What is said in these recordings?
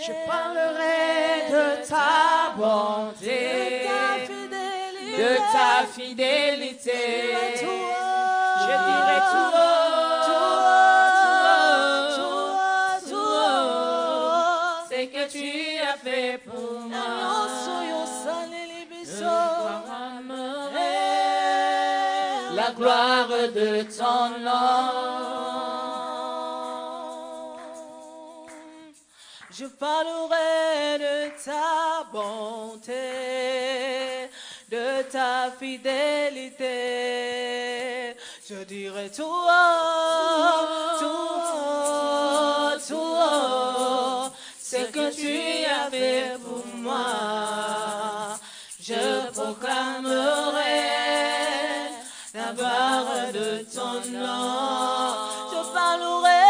Je parlerai de ta bonté, de ta fidélité. Je dirai tout haut, c'est que tu as fait pour moi. La gloire de ton nom. Je parlerai de ta bonté, de ta fidélité. Je dirai tout haut, ce que tu as fait pour moi. Je proclamerai la gloire de ton nom. Je parlerai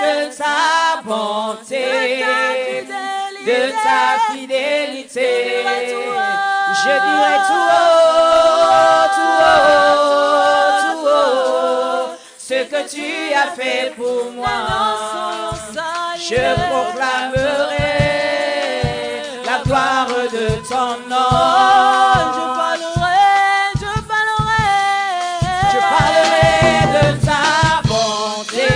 de ta bonté, de ta fidélité. Je dirai tout haut, ce que tu as fait pour moi. Je proclamerai la gloire de ton nom. Je parlerai de ta bonté,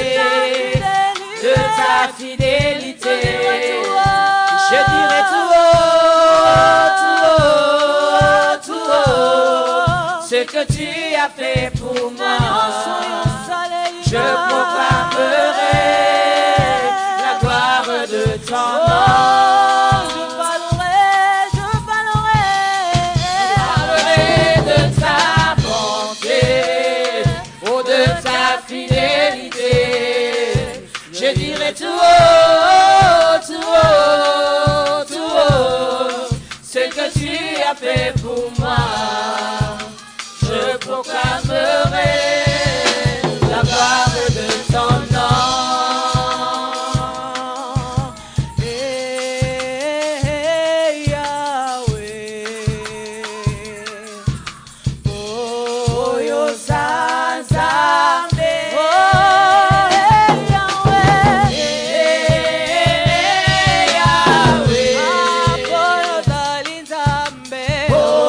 de ta fidélité. Je dirai tout haut, ce que tu as fait pour moi. Je proclamerai la gloire de ton nom. Je parlerai de ta bonté, oh, de ta fidélité. Je dirai tout haut, ce que tu as fait pour moi. Je proclamerai la gloire de ton nom. Oh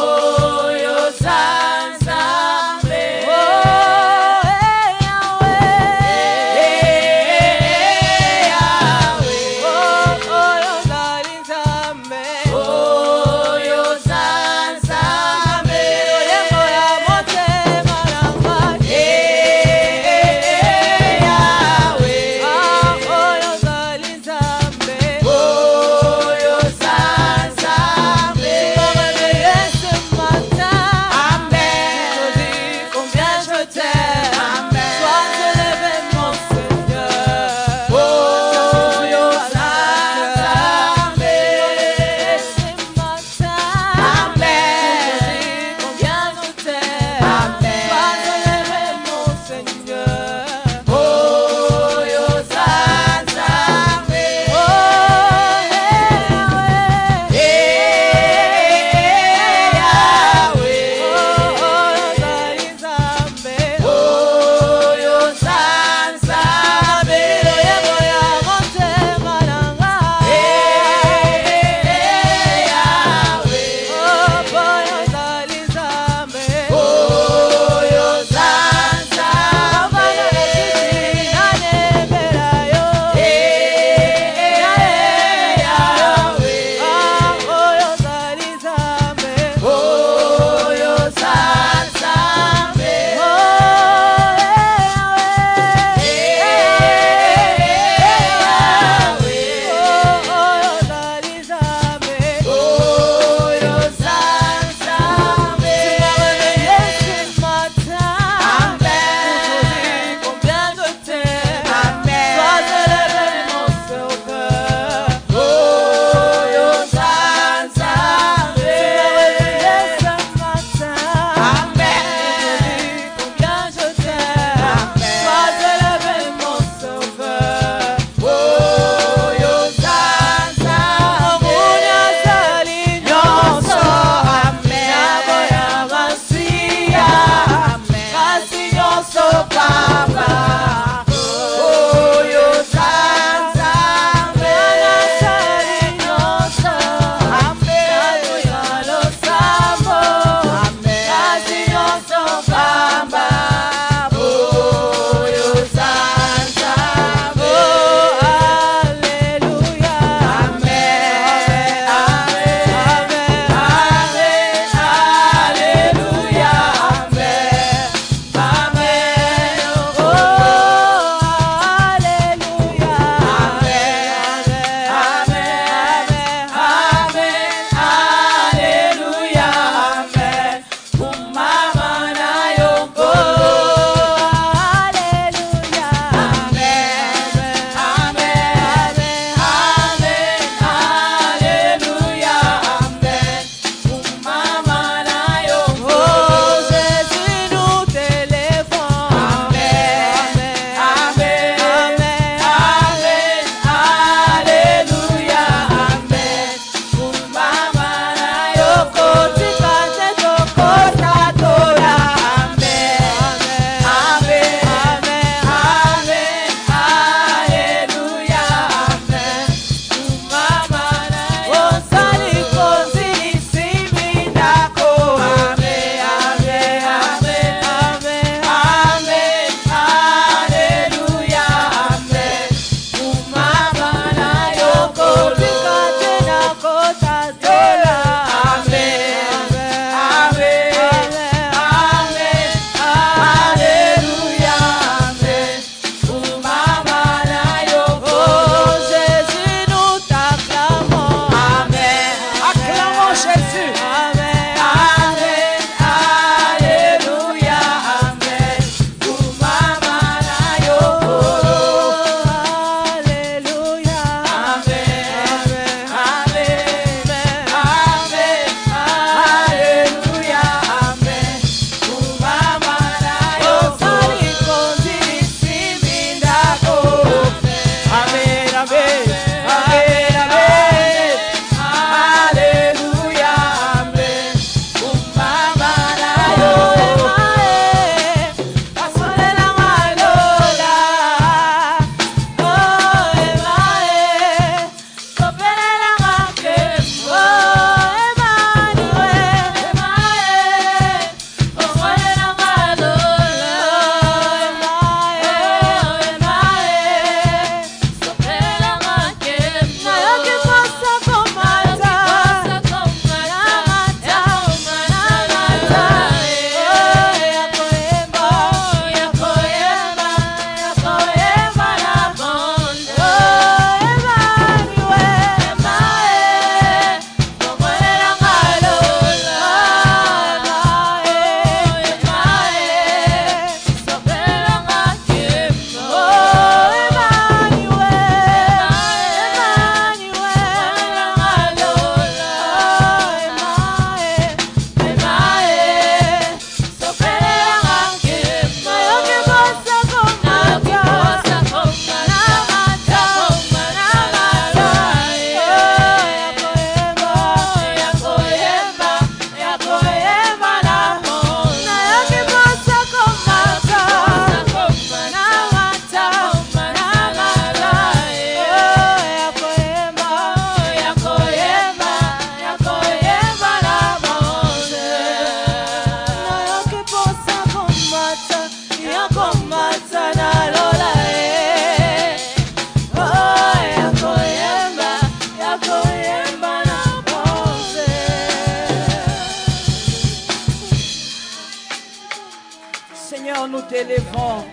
t'élevons.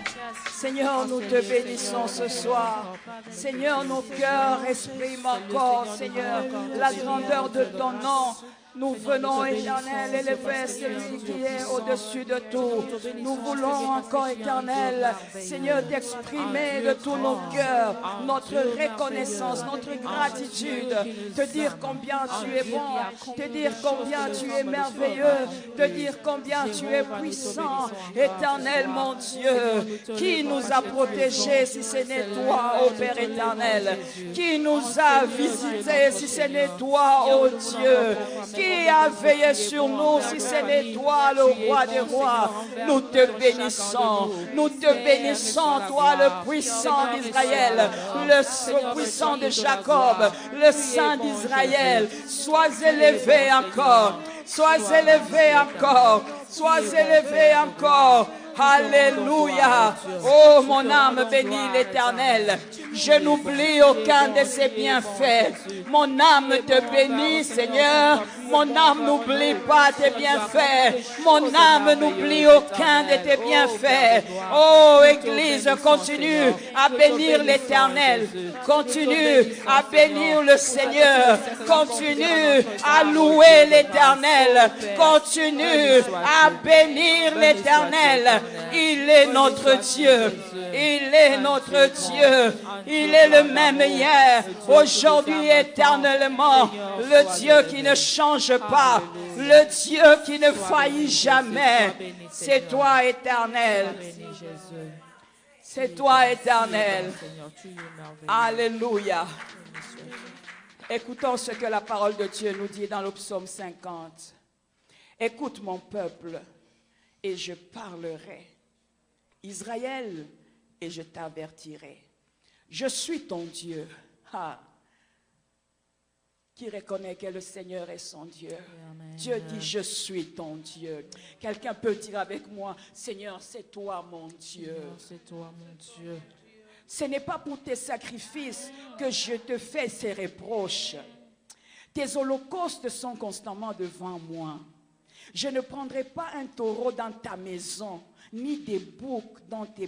Seigneur, nous te bénissons ce soir. Seigneur, nos cœurs, esprit, mon corps, Seigneur, la grandeur de ton nom. Nous venons, Éternel, élever celui qui est au-dessus de tout. Nous voulons encore, Éternel, Seigneur, t'exprimer de tous nos cœurs notre reconnaissance, notre gratitude, te dire combien tu es bon, te dire combien tu es merveilleux, te dire combien tu es puissant, Éternel, mon Dieu. Qui nous a protégés si ce n'est toi, ô Père éternel? Qui nous a visités si ce n'est toi, ô Dieu? Qui a veillé sur nous si ce n'est toi, le roi des rois? Nous te bénissons, toi le puissant d'Israël, le puissant de Jacob, le saint d'Israël. Sois élevé encore, sois élevé encore, sois élevé encore. Alléluia. Oh, mon âme bénit l'Éternel. Je n'oublie aucun de ses bienfaits. Mon âme te bénit, Seigneur. Mon âme n'oublie pas tes bienfaits. Mon âme n'oublie aucun de tes bienfaits. Oh, Église, continue à bénir l'Éternel. Continue à bénir le Seigneur. Continue à louer l'Éternel. Continue à bénir l'Éternel. Il est notre Dieu. Il est notre Dieu. Il est le même hier, aujourd'hui, éternellement. Le Dieu qui ne change pas. Le Dieu qui ne faillit jamais. C'est toi, éternel. C'est toi, éternel. Alléluia. Écoutons ce que la parole de Dieu nous dit dans le psaume 50. Écoute mon peuple et je parlerai. Israël, et je t'avertirai. Je suis ton Dieu. Ah. Qui reconnaît que le Seigneur est son Dieu. Amen. Dieu dit, je suis ton Dieu. Quelqu'un peut dire avec moi, Seigneur, c'est toi mon Dieu. Seigneur, c'est toi mon Dieu. Ce n'est pas pour tes sacrifices que je te fais ces reproches. Tes holocaustes sont constamment devant moi. Je ne prendrai pas un taureau dans ta maison, ni des boucs dans tes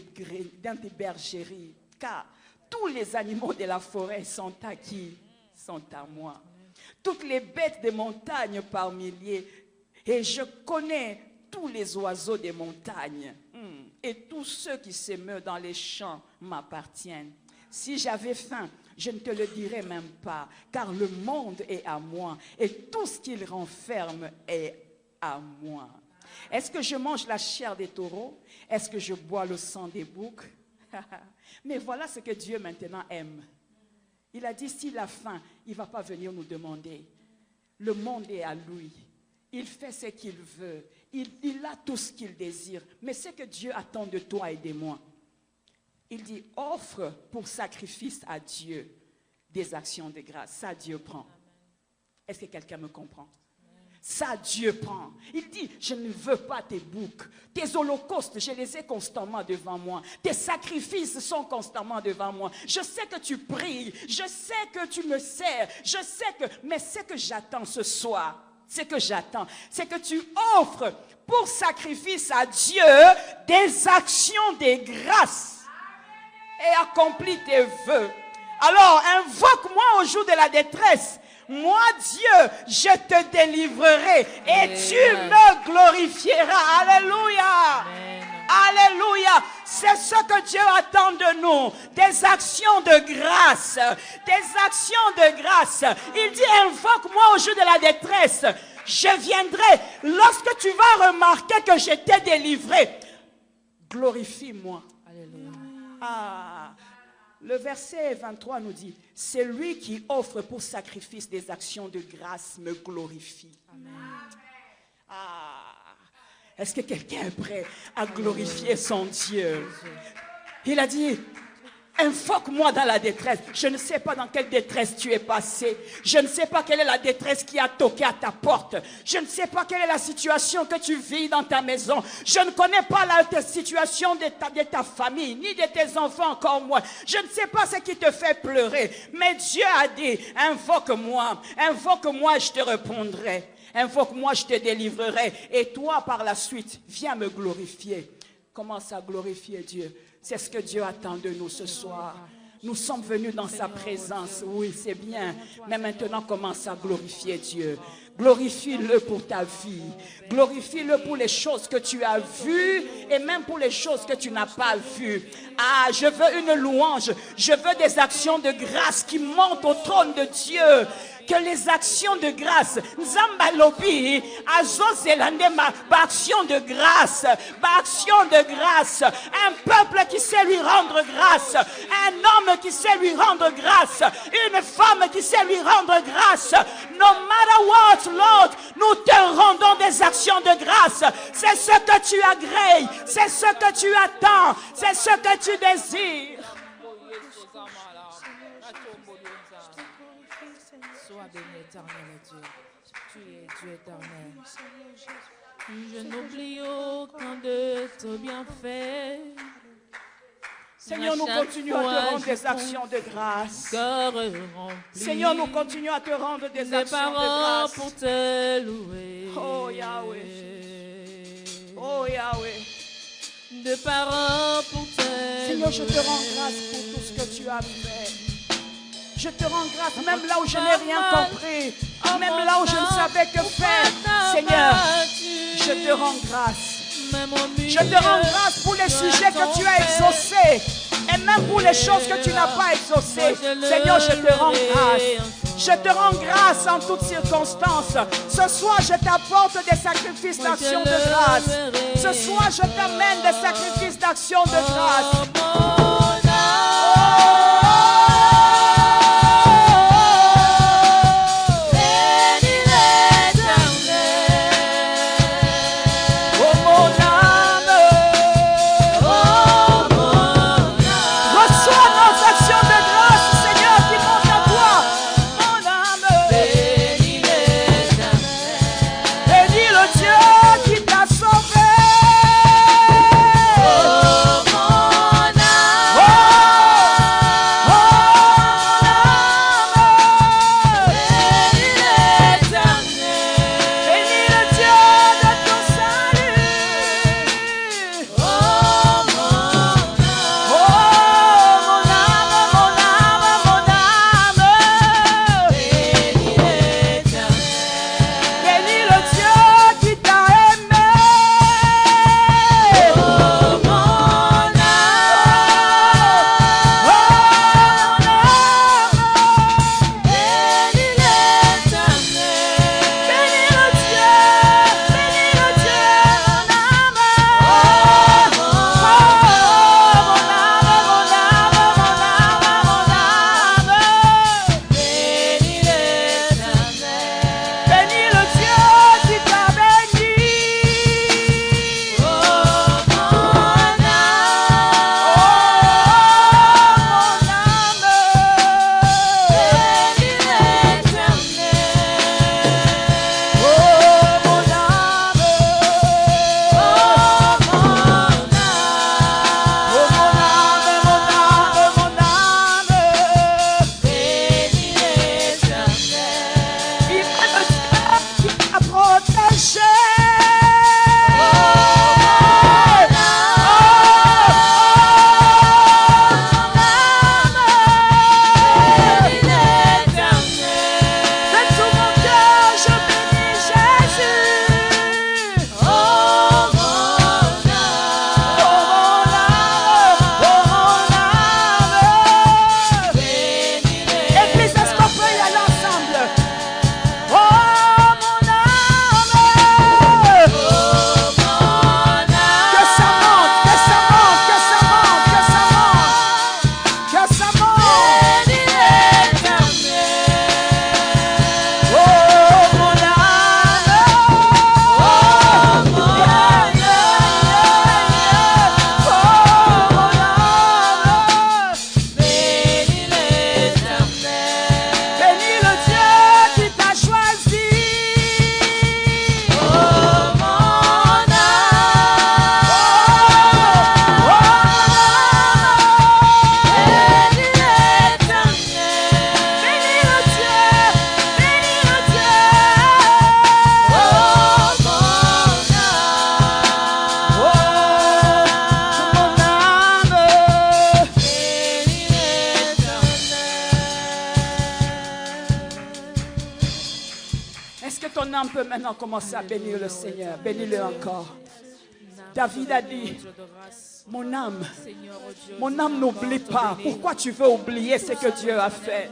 bergeries, car tous les animaux de la forêt sont à qui? Sont à moi. Toutes les bêtes des montagnes par milliers, et je connais tous les oiseaux des montagnes, et tous ceux qui se meuvent dans les champs m'appartiennent. Si j'avais faim, je ne te le dirais même pas, car le monde est à moi, et tout ce qu'il renferme est à moi. Est-ce que je mange la chair des taureaux? Est-ce que je bois le sang des boucs? Mais voilà ce que Dieu maintenant aime. Il a dit, s'il a faim, il ne va pas venir nous demander. Le monde est à lui. Il fait ce qu'il veut. Il a tout ce qu'il désire. Mais ce que Dieu attend de toi et de moi, il dit, offre pour sacrifice à Dieu des actions de grâce. Ça, Dieu prend. Est-ce que quelqu'un me comprend? Ça, Dieu prend. Il dit, je ne veux pas tes boucs. Tes holocaustes, je les ai constamment devant moi. Tes sacrifices sont constamment devant moi. Je sais que tu pries. Je sais que tu me sers. Je sais que... Mais ce que j'attends ce soir, ce que j'attends, c'est que tu offres pour sacrifice à Dieu des actions de grâce et accomplis tes vœux. Alors, invoque-moi au jour de la détresse. Moi, Dieu, je te délivrerai et tu me glorifieras. Alléluia. Amen. Alléluia. C'est ce que Dieu attend de nous. Des actions de grâce. Des actions de grâce. Il dit, invoque-moi au jour de la détresse. Je viendrai. Lorsque tu vas remarquer que je t'ai délivré, glorifie-moi. Alléluia. Ah. Le verset 23 nous dit, c'est lui qui offre pour sacrifice des actions de grâce me glorifie. Amen. Ah, est-ce que quelqu'un est prêt à glorifier son Dieu? Il a dit, invoque-moi dans la détresse. Je ne sais pas dans quelle détresse tu es passé. Je ne sais pas quelle est la détresse qui a toqué à ta porte. Je ne sais pas quelle est la situation que tu vis dans ta maison. Je ne connais pas la situation de ta famille, ni de tes enfants encore moins. Je ne sais pas ce qui te fait pleurer. Mais Dieu a dit, invoque-moi. Invoque-moi, je te répondrai. Invoque-moi, je te délivrerai. Et toi, par la suite, viens me glorifier. Commence à glorifier Dieu. C'est ce que Dieu attend de nous ce soir. Nous sommes venus dans sa présence. Oui, c'est bien. Mais maintenant, commence à glorifier Dieu. Glorifie-le pour ta vie. Glorifie-le pour les choses que tu as vues et même pour les choses que tu n'as pas vues. Ah, je veux une louange. Je veux des actions de grâce qui montent au trône de Dieu. Que les actions de grâce, Zambalobi, Azozelandema, action de grâce, action de grâce, un peuple qui sait lui rendre grâce, un homme qui sait lui rendre grâce, une femme qui sait lui rendre grâce. No matter what, Lord, nous te rendons des actions de grâce. C'est ce que tu agrées, c'est ce que tu attends, c'est ce que tu désires. Sois béni, éternel Dieu. Tu es Dieu éternel. Je n'oublie aucun de tes bienfaits. Seigneur, nous continuons à te rendre des actions de grâce. Seigneur, nous continuons à te rendre des actions de grâce. Pour te louer. Oh Yahweh. Oh Yahweh. De parents pour te Seigneur, je te rends grâce pour tout ce que tu as fait. Je te rends grâce même là où je n'ai rien compris. Même là où je ne savais que faire. Seigneur, je te rends grâce. Je te rends grâce pour les sujets que tu as exaucés. Et même pour les choses que tu n'as pas exaucées. Seigneur, je te rends grâce. Je te rends grâce en toutes circonstances. Ce soir, je t'apporte des sacrifices d'action de grâce. Ce soir, je t'amène des sacrifices d'action de grâce. Oh, mon âme. Ton âme peut maintenant commencer à bénir le Seigneur. Bénis-le encore. David a dit, mon âme n'oublie pas. Pourquoi tu veux oublier ce que Dieu a fait?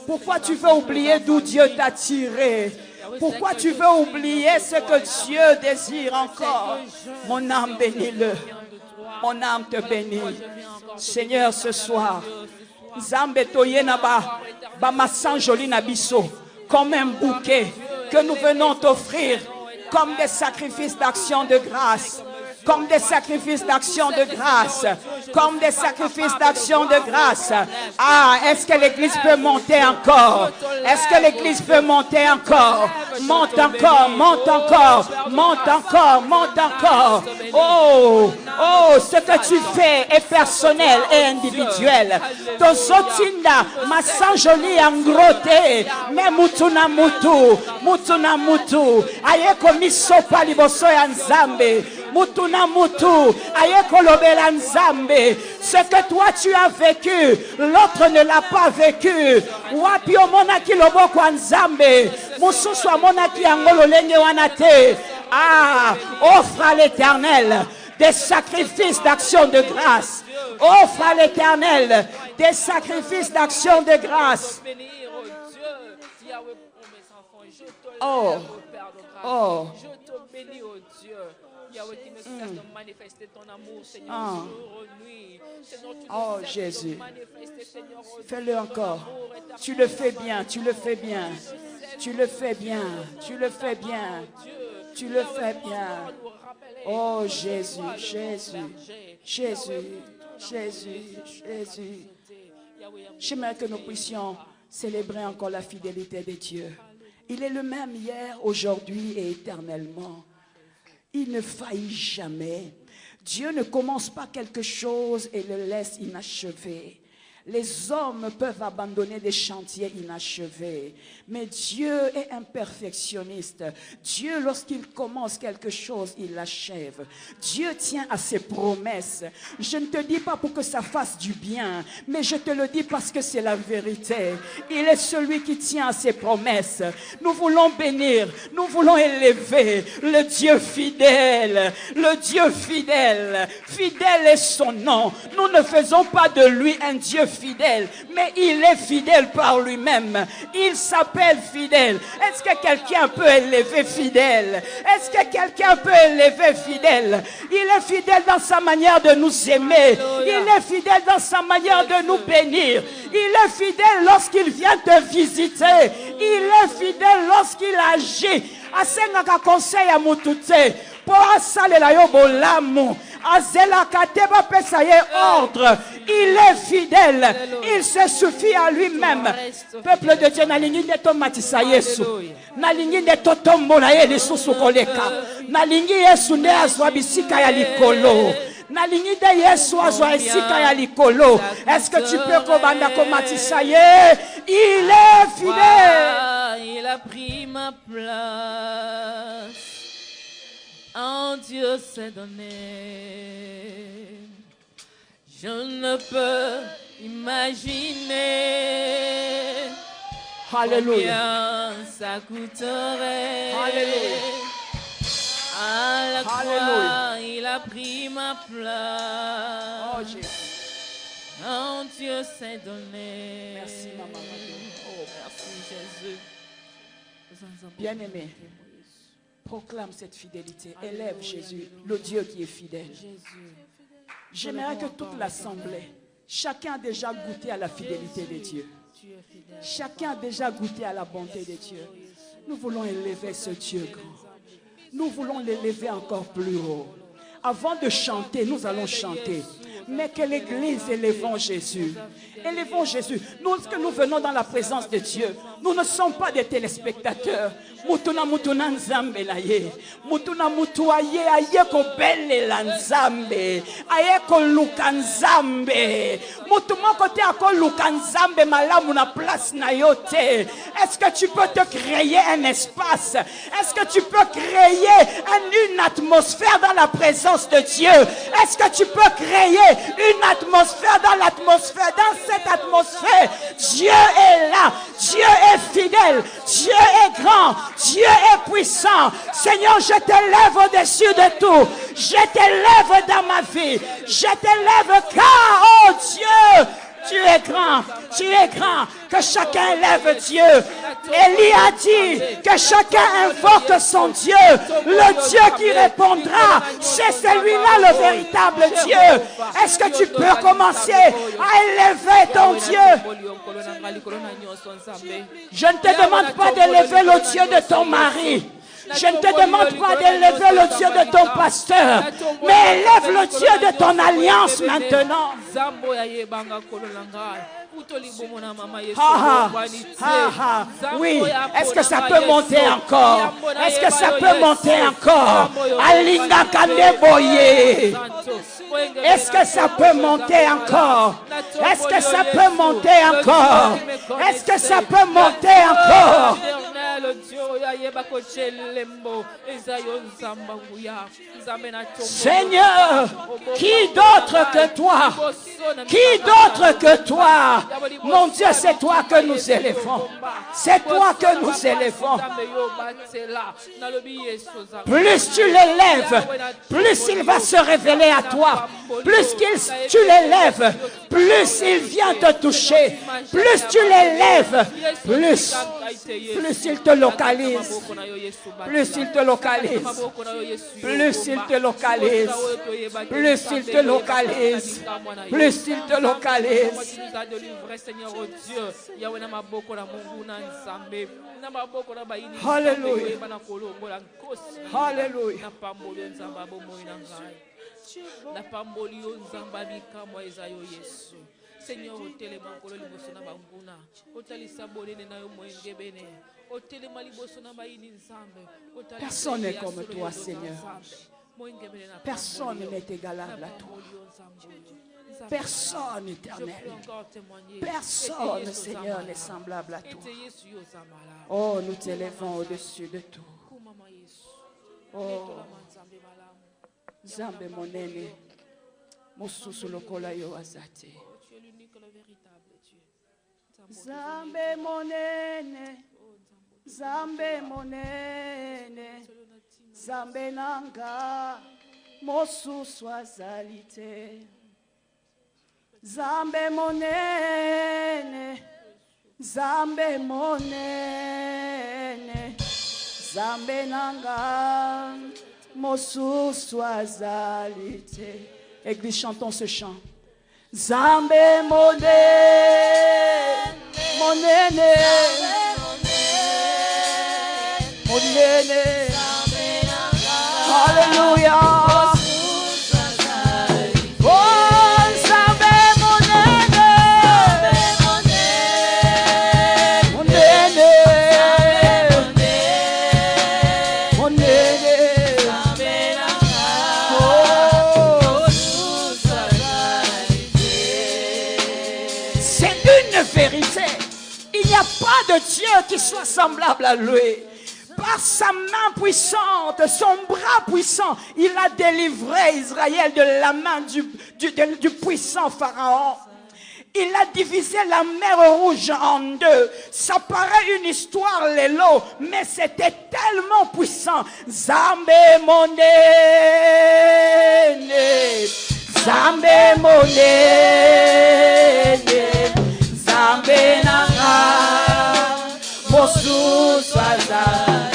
Pourquoi tu veux oublier d'où Dieu t'a tiré? Pourquoi tu veux oublier ce que Dieu désire encore? Mon âme, bénis-le. Mon âme te bénit. Seigneur, ce soir, Nzambe toyena ba masan joli na biso, comme un bouquet que nous venons t'offrir, comme des sacrifices d'action de grâce. Comme des sacrifices d'action de grâce. Comme des sacrifices d'action de grâce. Ah, est-ce que l'église peut monter encore? Est-ce que l'église peut monter encore? Monte encore, monte encore, monte encore, monte encore. Oh, oh, ce que tu fais est personnel et individuel. Ton sotinda, ma sang joli engroté, mais mutuna mutu, mutuna mutu. Aye komiso paliboso ya Nzambe. Mutuna mutu, aye kolobela Nzambe. Ce que toi tu as vécu, l'autre ne l'a pas vécu. Wapi omona ki loboko Nzambe, mususu amona ki angolo lenge wanate. Ah, offre à l'Éternel des sacrifices d'action de grâce. Offre à l'Éternel des sacrifices d'action de grâce. Oh, oh. Je te bénis, oh Dieu. Yahweh qui ne cesse de manifester ton amour, Seigneur, jour et nuit. Oh Jésus, fais-le encore. Tu le fais bien, tu le fais bien. Tu le fais bien, tu le fais bien. Tu le fais bien. Oh Jésus, Jésus, Jésus, Jésus, Jésus. J'aimerais que nous puissions célébrer encore la fidélité de Dieu. Il est le même hier, aujourd'hui et éternellement. Il ne faillit jamais. Dieu ne commence pas quelque chose et le laisse inachevé. Les hommes peuvent abandonner des chantiers inachevés, mais Dieu est un perfectionniste. Dieu, lorsqu'il commence quelque chose, il l'achève. Dieu tient à ses promesses. Je ne te dis pas pour que ça fasse du bien, mais je te le dis parce que c'est la vérité. Il est celui qui tient à ses promesses. Nous voulons bénir, nous voulons élever le Dieu fidèle, le Dieu fidèle. Fidèle est son nom. Nous ne faisons pas de lui un Dieu fidèle, mais il est fidèle par lui-même. Il s'appelle fidèle. Est-ce que quelqu'un peut élever fidèle? Est-ce que quelqu'un peut élever fidèle? Il est fidèle dans sa manière de nous aimer. Il est fidèle dans sa manière de nous bénir. Il est fidèle lorsqu'il vient te visiter. Il est fidèle lorsqu'il agit. Asengaka conseil à mutute. Pour asalela yo bolamu. Azela kateba pesaye ordre. Il est fidèle. Il se suffit à lui-même. Peuple de Dieu, nalingi de tomatisa Yesu. Nalingi de totombola ye lisusu koleka. Nalingi Yesu ne azwa bisika ya likolo. Nalingi de Yesu azwa esika ya likolo. Est-ce que tu peux kobanda komatisa ye? Il est fidèle. Il a pris ma place. En Dieu s'est donné. Je ne peux imaginer Alléluia. combien ça coûterait. Alléluia. À la croix, Alléluia. il a pris ma place. Oh Jésus. En Dieu s'est donné. Merci maman. Oh, merci Jésus. Bien-aimé, proclame cette fidélité. Élève Jésus, le Dieu qui est fidèle. J'aimerais que toute l'assemblée, chacun a déjà goûté à la fidélité de Dieu. Chacun a déjà goûté à la bonté de Dieu. Nous voulons élever ce Dieu grand. Nous voulons l'élever encore plus haut. Avant de chanter, nous allons chanter. Mais que l'Église élevons Jésus. Élevons Jésus. Nous, lorsque nous venons dans la présence de Dieu, nous ne sommes pas des téléspectateurs. Mutuna mutuna nzambe na ye. Mutuna mutu aye aye ko belle la nzambe. Aye ko luka nzambe. Mutu moko te ako luka nzambe malamu na place na yote. Est-ce que tu peux te créer un espace? Est-ce que tu peux créer une atmosphère dans la présence de Dieu? Est-ce que tu peux créer une atmosphère dans l'atmosphère? Dans cette atmosphère, Dieu est là. Dieu est fidèle. Dieu est grand. Dieu est puissant. Seigneur, je t'élève au-dessus de tout. Je t'élève dans ma vie. Je t'élève car, oh Dieu, tu es grand, tu es grand. Que chacun élève Dieu. Élie a dit que chacun invoque son Dieu. Le Dieu qui répondra, c'est celui-là le véritable Dieu. Est-ce que tu peux commencer à élever ton Dieu? Je ne te demande pas d'élever le Dieu de ton mari. Je ne te demande pas d'élever le Dieu de ton pasteur, mais élève le Dieu de ton alliance maintenant. Oui, est-ce que ça peut monter encore? Est-ce que ça peut monter encore? Alinga Kandeboye. Est-ce que ça peut monter encore? Est-ce que ça peut monter encore? Est-ce que ça peut monter encore? Seigneur, qui d'autre que toi? Qui d'autre que toi? Mon Dieu, c'est toi que nous élevons. C'est toi que nous élevons. Plus tu l'élèves, plus il va se révéler à toi. Plus tu l'élèves, plus il vient te toucher. Plus tu l'élèves, plus il te localise. Plus il te localise. Plus il te localise. Plus il te localise. Plus il te localise. Alléluia. Alléluia. Seigneur, otele makolo liboso na banguna, otali sabonene na yo moengebene, otele maliboso na bayini nzambe, otali. Personne n'est comme toi, Seigneur. Personne n'est égalable à toi. Personne, éternel. Personne, Seigneur, n'est semblable à toi. Oh, nous t'élevons au-dessus de tout. Oh, Zambe monene, mosusu lokola yo azate. Zambe monene, Zambe monene, Zambe nanga, mosusu azalite. Zambe monene, Zambe monene, Zambe nanga, mosusu azalite. Église, chantons ce chant. Zambe monene, monene, monene, Alléluia. Pas de Dieu qui soit semblable à lui. Par sa main puissante, son bras puissant, il a délivré Israël de la main du puissant Pharaon. Il a divisé la mer Rouge en deux. Ça paraît une histoire, Lélo, mais c'était tellement puissant. Zambe monene, Zambe monene, Zambe nanga. Mosu swaza,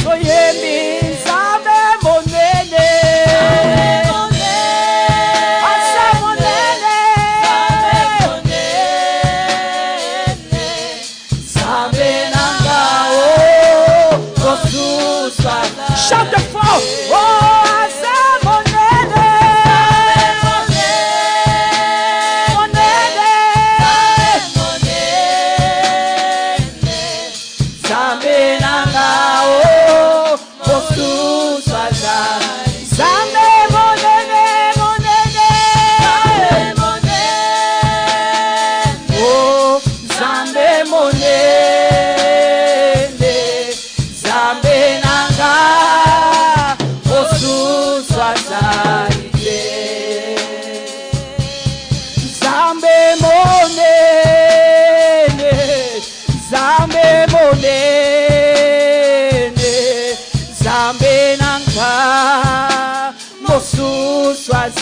oyemi Zambe monene, asa monene, Zambe nanga, oh, Mosu swaza. Chante fort, oh, asa monene, monene,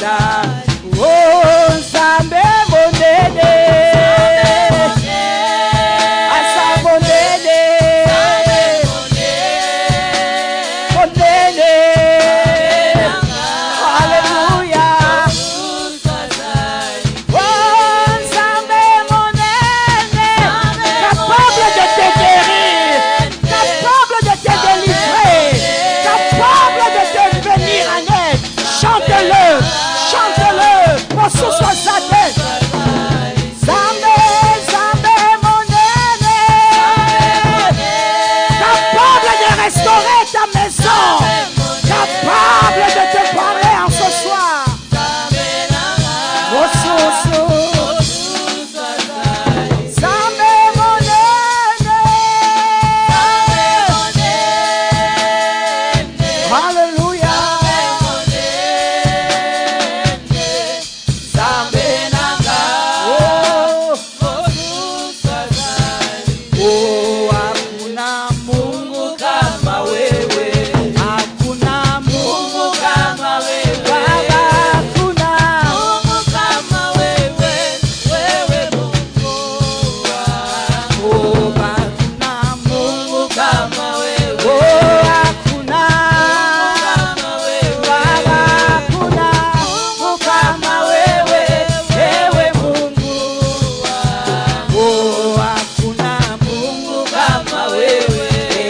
Oh, Nzambe monene. Asa monene. Monene. Alléluia. Oh, Nzambe monene. Capable de te guérir. Capable de te délivrer. Capable de te venir en aide. Chante-le. Chante-le. Pour ce soit sa tête. Nzambe, Nzambe monene. Capable de restaurer ta maison. Capable de te parler en ce soir. Oh, Nzambe monene. Alléluia. Oh, hakuna Mungu kama wewe. Hakuna Mungu kama wewe. Baba, hakuna Mungu kama wewe. Wewe Mungu wangu. Oh, hakuna Mungu kama wewe. Oh, hakuna Mungu kama wewe. Baba, hakuna Mungu kama wewe. Wewe Mungu wangu. Oh, hakuna Mungu kama wewe.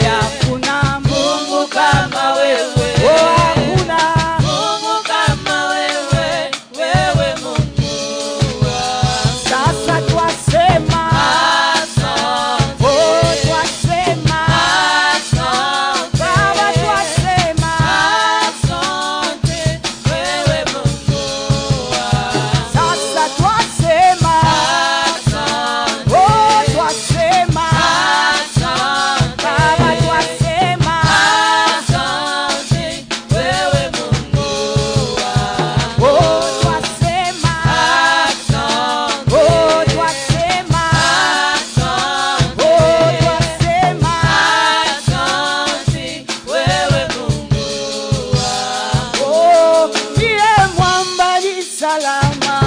Hakuna Mungu kama wewe. Oh, hakuna Mungu kama wewe. Wewe Mungu wangu. Sasa twasema asante. Oh, twasema asante. Baba, twasema asante. Wewe Mungu wangu. Sasa twasema asante. Oh, twasema asante. Baba, twasema asante. Wewe Mungu wangu. Oh, twasema asante. Oh, twasema asante. Oh, twasema asante. Wewe Mungu wangu. Oh, ndiye mwamba ni salama.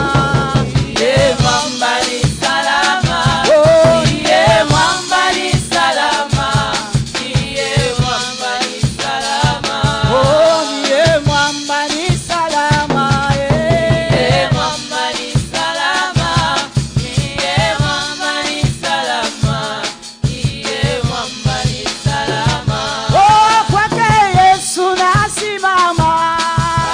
Ndiye mwamba ni salama. Oh, ndiye mwamba ni salama. Ndiye mwamba ni salama. Oh, ndiye mwamba ni salama. Ndiye mwamba ni salama. Ndiye mwamba ni salama. Ndiye mwamba ni salama. Oh, kwake Yesu nasimama.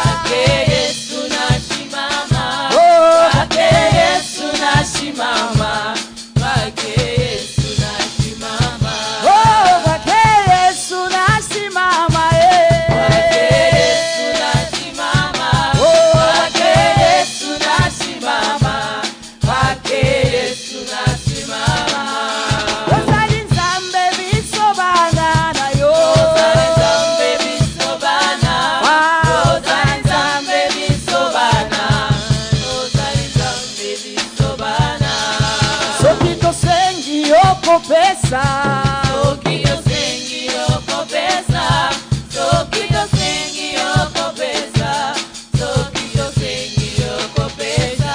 Kwake Yesu nasimama. Oh, kwake Yesu nasimama. Kwake Yesu nasimama. Oh, kwake Yesu nasimama. Kwake Yesu nasimama. Oh, kwake Yesu nasimama. Kwake Yesu nasimama. Ozali Nzambe bisobana na yo. Ozali Nzambe bisobana. Ozali Nzambe bisobana. Ozali Nzambe bisobana. Soki tosengi okopesa. Soki tosengi okopesa. Soki tosengi okopesa. Soki tosengi okopesa.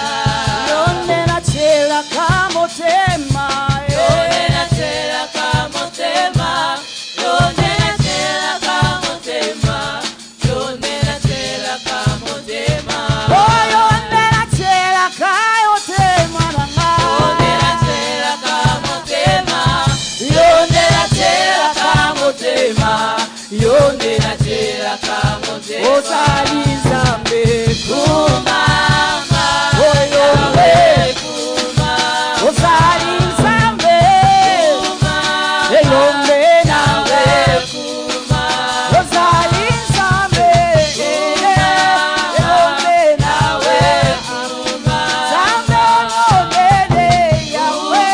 Yone na chela kamotema. Yone na chela kamotema. Yone na chela kamotema. Yone na chela kamotema. Oh, yone na chela kayotema nanga. Yone na chela kamotema. Yone na chela kamotema. Yone na chela kamotema. Ozali Nzambe kumama. Oh, yone kumama. Ozali Nzambe kumama. Yone nawe kumama. Ozali Nzambe kumama. Yone nawe kumama. Nzambe monene yawe.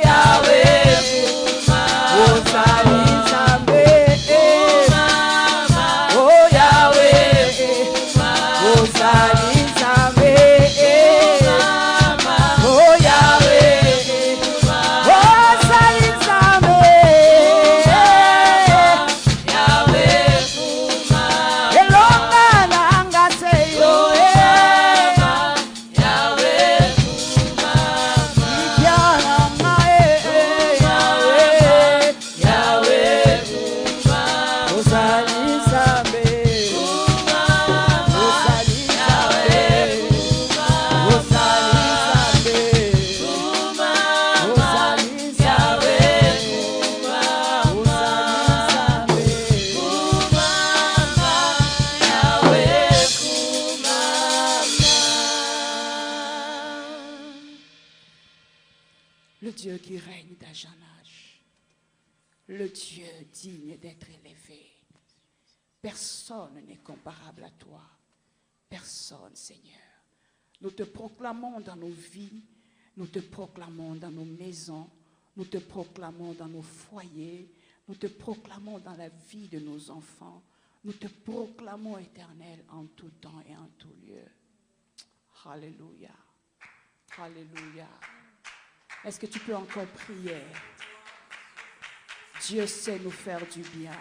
Yawe kumama. Ozali Nzambe kumama. Oh, Yawe. le Dieu qui règne d'âge en âge, le Dieu digne d'être élevé. Personne n'est comparable à toi. Personne, Seigneur. Nous te proclamons dans nos vies, nous te proclamons dans nos maisons, nous te proclamons dans nos foyers, nous te proclamons dans la vie de nos enfants. Nous te proclamons, Éternel, en tout temps et en tout lieu. Alléluia. Alléluia. Est-ce que tu peux encore prier? Dieu sait nous faire du bien.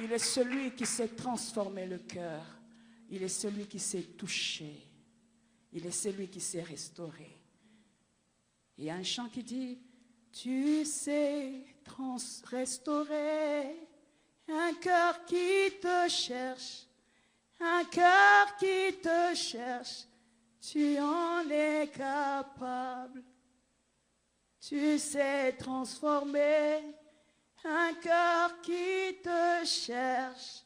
Il est celui qui sait transformer le cœur. Il est celui qui sait toucher. Il est celui qui sait restaurer. Il y a un chant qui dit, tu sais restaurer un cœur qui te cherche, un cœur qui te cherche, tu en es capable. Tu sais transformer un cœur qui te cherche,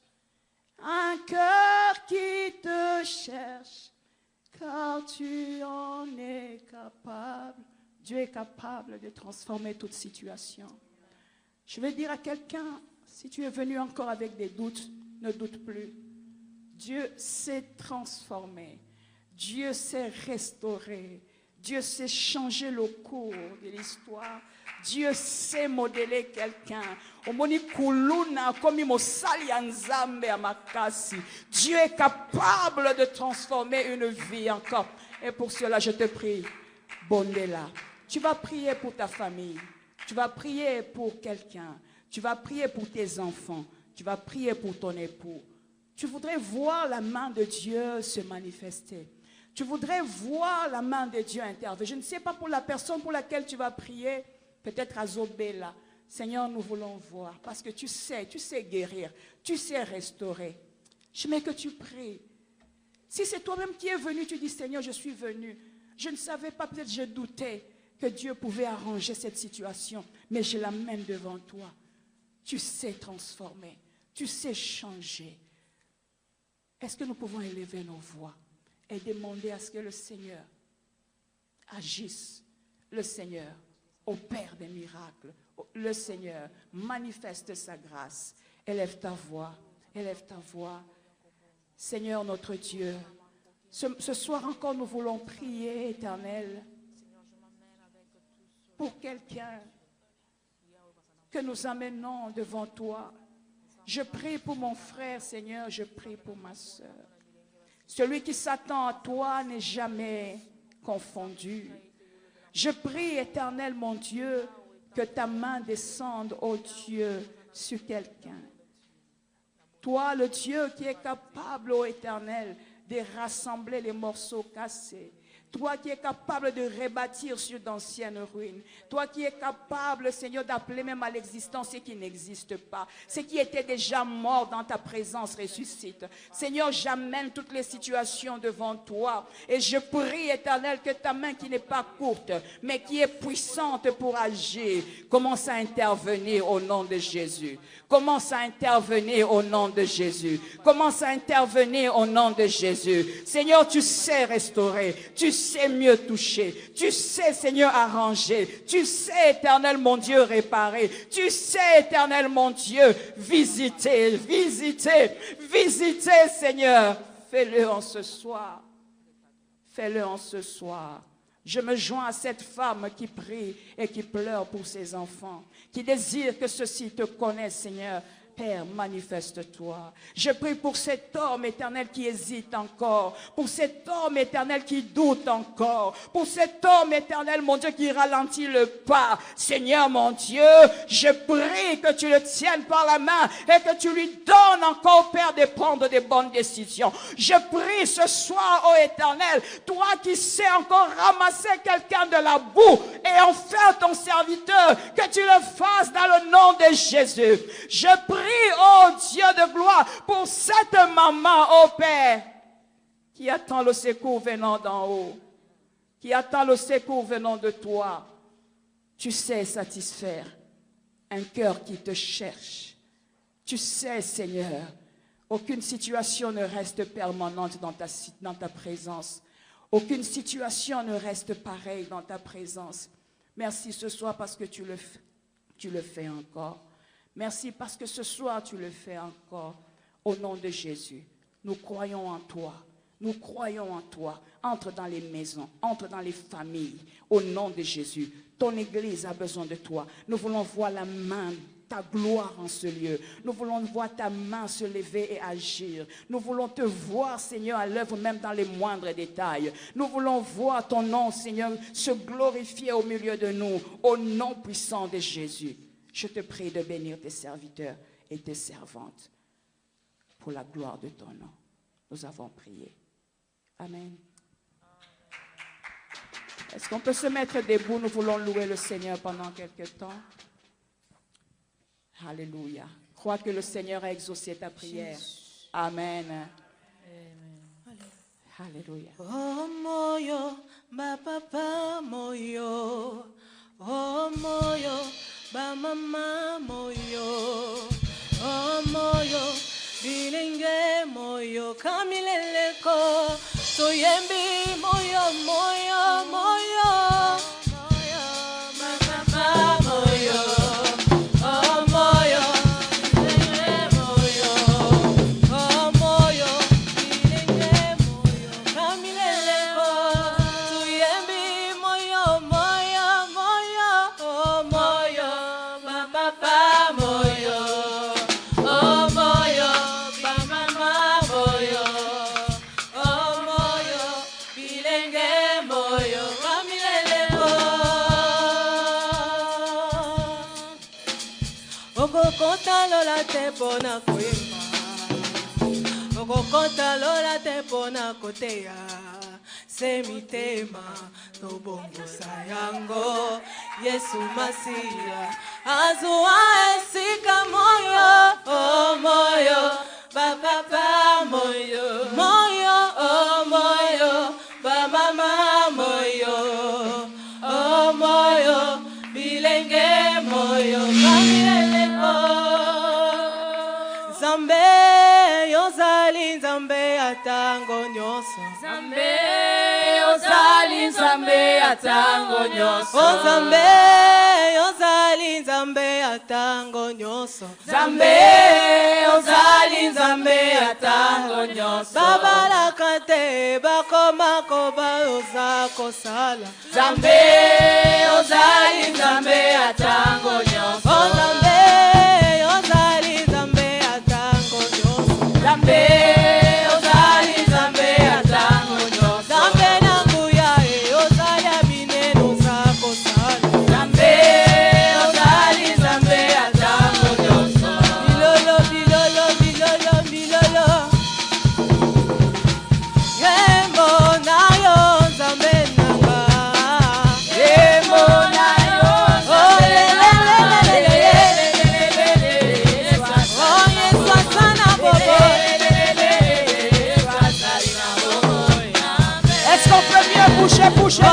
un cœur qui te cherche, car tu en es capable. Dieu est capable de transformer toute situation. Je vais dire à quelqu'un, si tu es venu encore avec des doutes, ne doute plus. Dieu sait transformer, Dieu sait restaurer, Dieu sait changer le cours de l'histoire. Dieu sait modeler quelqu'un. Dieu est capable de transformer une vie encore. Et pour cela, je te prie, Bondela, tu vas prier pour ta famille. Tu vas prier pour quelqu'un. Tu vas prier pour tes enfants. Tu vas prier pour ton époux. Tu voudrais voir la main de Dieu se manifester. Tu voudrais voir la main de Dieu intervenir. Je ne sais pas pour la personne pour laquelle tu vas prier. Peut-être à Zobela. Seigneur, nous voulons voir. Parce que tu sais guérir. Tu sais restaurer. Je mets que tu pries. Si c'est toi-même qui es venu, tu dis, Seigneur, je suis venu. Je ne savais pas, peut-être je doutais que Dieu pouvait arranger cette situation. Mais je l'amène devant toi. Tu sais transformer. Tu sais changer. Est-ce que nous pouvons élever nos voix et demander à ce que le Seigneur agisse, le Seigneur opère des miracles, le Seigneur manifeste sa grâce. Élève ta voix, élève ta voix. Seigneur notre Dieu, ce soir encore nous voulons prier, Éternel, pour quelqu'un que nous amenons devant toi. Je prie pour mon frère, Seigneur, je prie pour ma soeur. Celui qui s'attend à toi n'est jamais confondu. Je prie, Éternel, mon Dieu, que ta main descende, ô Dieu, sur quelqu'un. Toi, le Dieu qui est capable, ô Éternel, de rassembler les morceaux cassés. Toi qui es capable de rebâtir sur d'anciennes ruines. Toi qui es capable, Seigneur, d'appeler même à l'existence ce qui n'existe pas. Ce qui était déjà mort dans ta présence ressuscite. Seigneur, j'amène toutes les situations devant toi. Et je prie, Éternel, que ta main qui n'est pas courte, mais qui est puissante pour agir, commence à intervenir au nom de Jésus. Commence à intervenir au nom de Jésus. Commence à intervenir au nom de Jésus. Seigneur, tu sais restaurer. Tu sais mieux toucher. Tu sais, Seigneur, arranger. Tu sais, Éternel, mon Dieu, réparer. Tu sais, Éternel, mon Dieu, visiter, Seigneur. Fais-le en ce soir. Fais-le en ce soir. Je me joins à cette femme qui prie et qui pleure pour ses enfants, qui désire que ceux-ci te connaissent, Seigneur. Père, manifeste-toi. Je prie pour cet homme éternel qui hésite encore, pour cet homme éternel qui doute encore, pour cet homme éternel, mon Dieu, qui ralentit le pas. Seigneur, mon Dieu, je prie que tu le tiennes par la main et que tu lui donnes encore, Père, de prendre des bonnes décisions. Je prie ce soir, ô Éternel, toi qui sais encore ramasser quelqu'un de la boue et en faire ton serviteur, que tu le fasses dans le nom de Jésus. Je prie, oh Dieu de gloire, pour cette maman, oh Père, qui attend le secours venant d'en haut, qui attend le secours venant de toi. Tu sais satisfaire un cœur qui te cherche. Tu sais, Seigneur, aucune situation ne reste permanente dans ta présence. Aucune situation ne reste pareille dans ta présence. Merci ce soir parce que tu le fais encore. Merci parce que ce soir tu le fais encore. Au nom de Jésus, nous croyons en toi. Nous croyons en toi. Entre dans les maisons, entre dans les familles. Au nom de Jésus, ton Église a besoin de toi. Nous voulons voir la main, ta gloire en ce lieu. Nous voulons voir ta main se lever et agir. Nous voulons te voir, Seigneur, à l'œuvre même dans les moindres détails. Nous voulons voir ton nom, Seigneur, se glorifier au milieu de nous. Au nom puissant de Jésus, je te prie de bénir tes serviteurs et tes servantes pour la gloire de ton nom. Nous avons prié. Amen. Est-ce qu'on peut se mettre debout? Nous voulons louer le Seigneur pendant quelque temps. Alléluia. Crois que le Seigneur a exaucé ta prière. Amen. Amen. Alléluia. Oh moyo, ba papa moyo. Oh moyo, ba mama moyo. Oh moyo, bilenge moyo, kamileleko. Soyembi moyo, moyo, moyo. Pona kuimba okokota lola te pona kotea semitema tobongosa yango Yesu Masia azua esika moyo oh moyo ba papa moyo moyo oh moyo ba mama moyo oh moyo bilenge moyo kamilele Zambe yozali Zambe atango nyoso Zambe yozali Zambe atango nyoso Oh Zambe yozali Zambe atango nyoso Zambe yozali Zambe atango nyoso Babalakate bakoma koba yozako sala Zambe yozali Zambe atango nyoso Oh Zambe yozali Zambe Zambe, ozali Zambe atango nyoso. Zambe nanguya ozali abine nozako sala. Zambe, ozali Zambe atango nyoso. Bilolo, bilolo, bilolo, bilolo. Yembo nayo Zambe nanga. Yembo nayo Zambe nanga. Oh Yesu sana bobo. Bouchez, bouchez.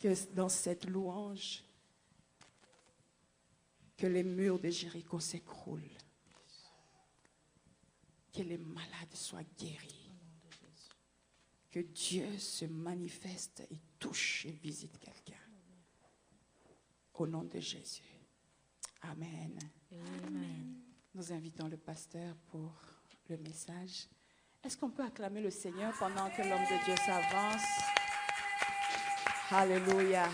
que dans cette louange, que les murs de Jéricho s'écroulent, que les malades soient guéris, que Dieu se manifeste et touche et visite quelqu'un. Au nom de Jésus. Amen. Amen. Nous invitons le pasteur pour le message. Est-ce qu'on peut acclamer le Seigneur pendant que l'homme de Dieu s'avance? Alléluia.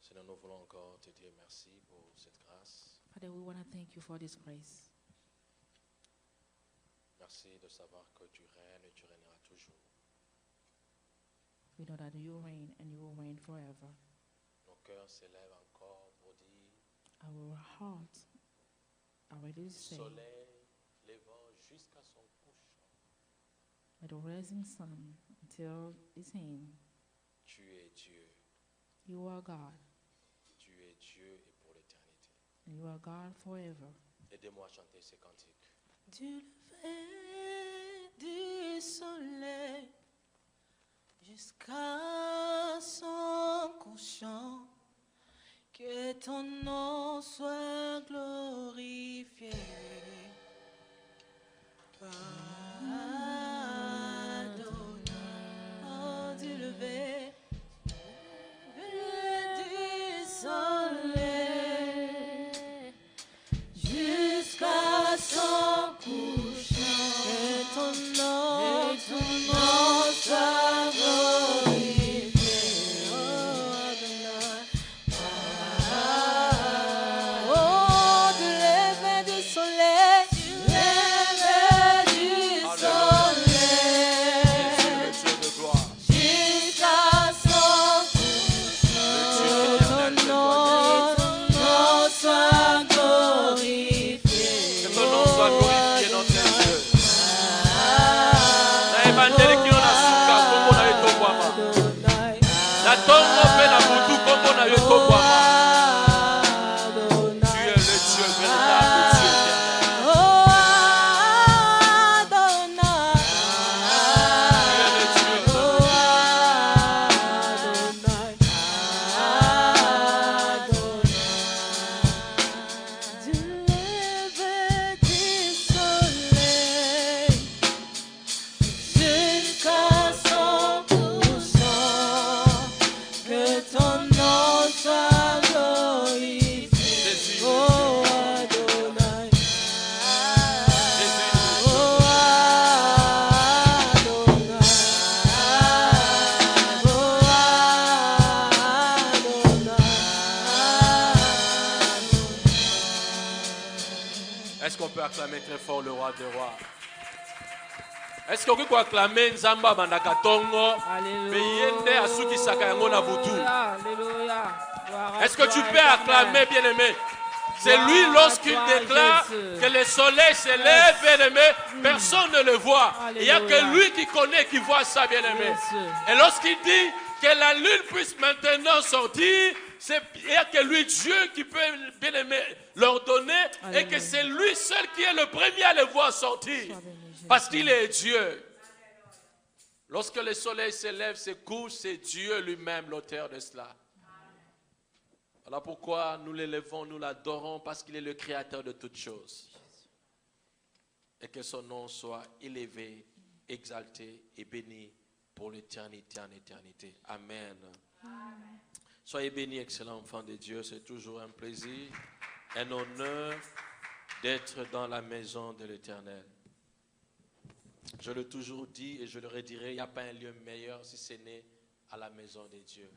Seigneur, nous voulons encore te dire merci pour cette grâce. Father, we want to thank you for this grace. Merci de savoir que tu règnes et tu régneras toujours. We know that you reign and you will reign forever. Nos cœurs s'élèvent encore pour dire Our hearts are ready to say, soleil levant jusqu'à son couchant. with the rising sun until its end, Tu es Dieu. you are God, Tu es Dieu et pour l'éternité. and you are God forever. Aidez-moi à chanter ces cantiques. Du lever du soleil jusqu'à son couchant, que ton nom soit glorifié. Adonai, oh, du lever du soleil jusqu'à son couchant, que ton nom soit glorifié. Oh, Adonai. Oh, du lever du soleil, du lever du soleil, Le Dieu de gloire. jusqu'à son couchant, que ton nom soit glorifié. Que ton nom soit glorifié dans tes yeux. Na ebandeli kino na suka kombo na yo etongwama. Na tongo mpe na butu kombo na yo etongwama. Tu es le Dieu véritable, Dieu éternel. Tu es le Dieu de Du lever du soleil jusqu'à son couchant, que ton nom soit glorifié. Jésus. Oh, Adonai. Jésus. Oh, Adonai. Oh, Adonai. Est-ce qu'on peut acclamer très fort le roi des rois? Est-ce qu'on peut acclamer Nzamba Bandaka Tongo? Beyende asukisaka yango na butu. Alléluia. Est-ce que tu peux acclamer, bien-aimé? C'est lui lorsqu'il déclare que le soleil se lève, bien-aimé, personne ne le voit. Il n'y a que lui qui connaît, qui voit ça, bien-aimé. Et lorsqu'il dit que la lune puisse maintenant sortir, il n'y a que lui, Dieu, qui peut, bien-aimé, l'ordonner, et que c'est lui seul qui est le premier à le voir sortir. Parce qu'il est Dieu. Lorsque le soleil se lève, se couche, c'est Dieu lui-même l'auteur de cela. Voilà pourquoi nous l'élevons, nous l'adorons, parce qu'il est le créateur de toutes choses. Et que son nom soit élevé, exalté et béni pour l'éternité en éternité. Amen. Soyez bénis, excellents enfants de Dieu. C'est toujours un plaisir, un honneur d'être dans la maison de l'Éternel. Je l'ai toujours dit et je le redirai, il n'y a pas un lieu meilleur si ce n'est à la maison de Dieu.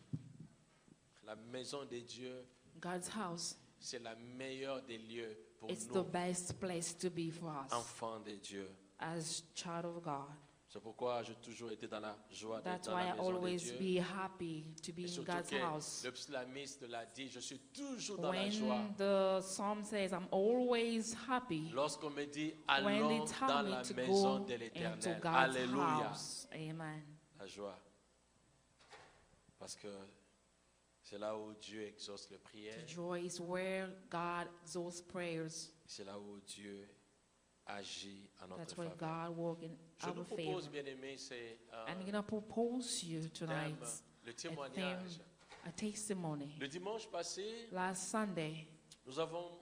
La maison de Dieu, God's house, c'est la meilleure des lieux pour it's the nous, best place to be for us enfants de Dieu. as child of God. C'est pourquoi j'ai toujours été dans la joie d'être That's dans why I la maison de always Dieu. be happy to be Et in surtout God's que house. le psalmiste l'a dit, je suis toujours dans la joie. When the psalm says, I'm always happy. Lorsqu'on me dit, When allons they dans tell la me to maison go de into l'Éternel. God's Alléluia. house. Amen. La joie. Parce que c'est là où Dieu exauce les prières. The joy is where God exalts prayers. C'est là où Dieu agit en notre That's where faveur. God works in Je nous our favor. propose, bien aimé, c'est I'm going to propose you tonight le a témoignage. theme, a testimony. Le dimanche passé, Last Sunday, nous avons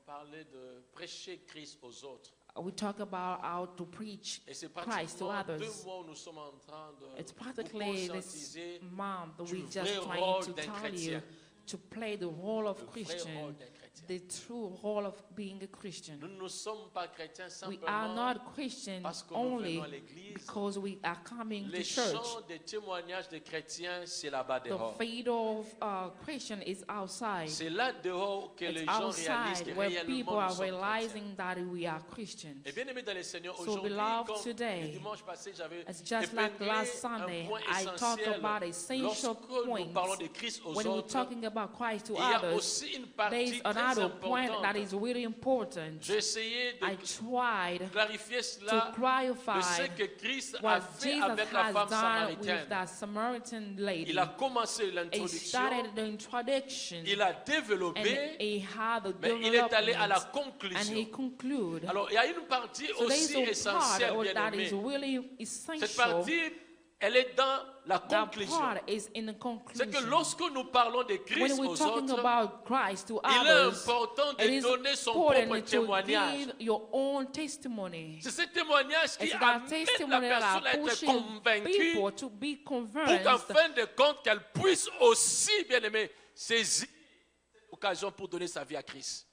parlé de prêcher Christ aux autres. we talk about how to preach Et c'est Christ to pratiquement 2 others. mois où nous sommes en train de It's vous practically this conscientiser month that du we vrai just rôle trying to d'un tell chrétien. you to play the role of le vrai rôle Christian, d'un chrétien. the true role of being a Christian. Nous ne sommes pas chrétiens We are simplement not Christian parce que nous only venons à l'église. because we are coming to Les church. chants des témoignages des chrétiens, c'est là-bas The dehors. faith of Christian is outside. C'est là dehors que les It's gens réalisent outside que where people réellement nous are sommes chrétiens. realizing that we are Christians. Et bien aimé dans les Seigneurs, So, aujourd'hui, beloved, comme today, le dimanche passé, j'avais It's just like épinglé last Sunday, un point I talked essentiel. about essential Lorsque nous points. parlons de Christ aux When we're autres, talking about Christ to il y a others, aussi une there partie is très another point that importante. is really important. J'ai essayé I de tried clarifier to cela, de clarify ce que Christ a what fait Jesus avec la has femme done with samaritaine. that Samaritan lady. Il a commencé He l'introduction, started the introduction, il a and développé, he had the mais il est allé à la development, and he conclusion. concluded. Alors, il y a une partie So there aussi is a essentielle, part bien that is aimé. really Cette essential. partie, elle est dans la That conclusion. part is in the C'est que conclusion. lorsque nous parlons de Christ When we're aux talking autres, about Christ to il est others, important it de is donner son propre important to témoignage. give your own testimony. C'est ce témoignage qui It's that amène la testimony that personne à are être pushing convaincue people to be pour qu'en convinced fin de compte, qu'elle puisse aussi, bien aimé, saisir cette occasion pour donner sa vie à Christ.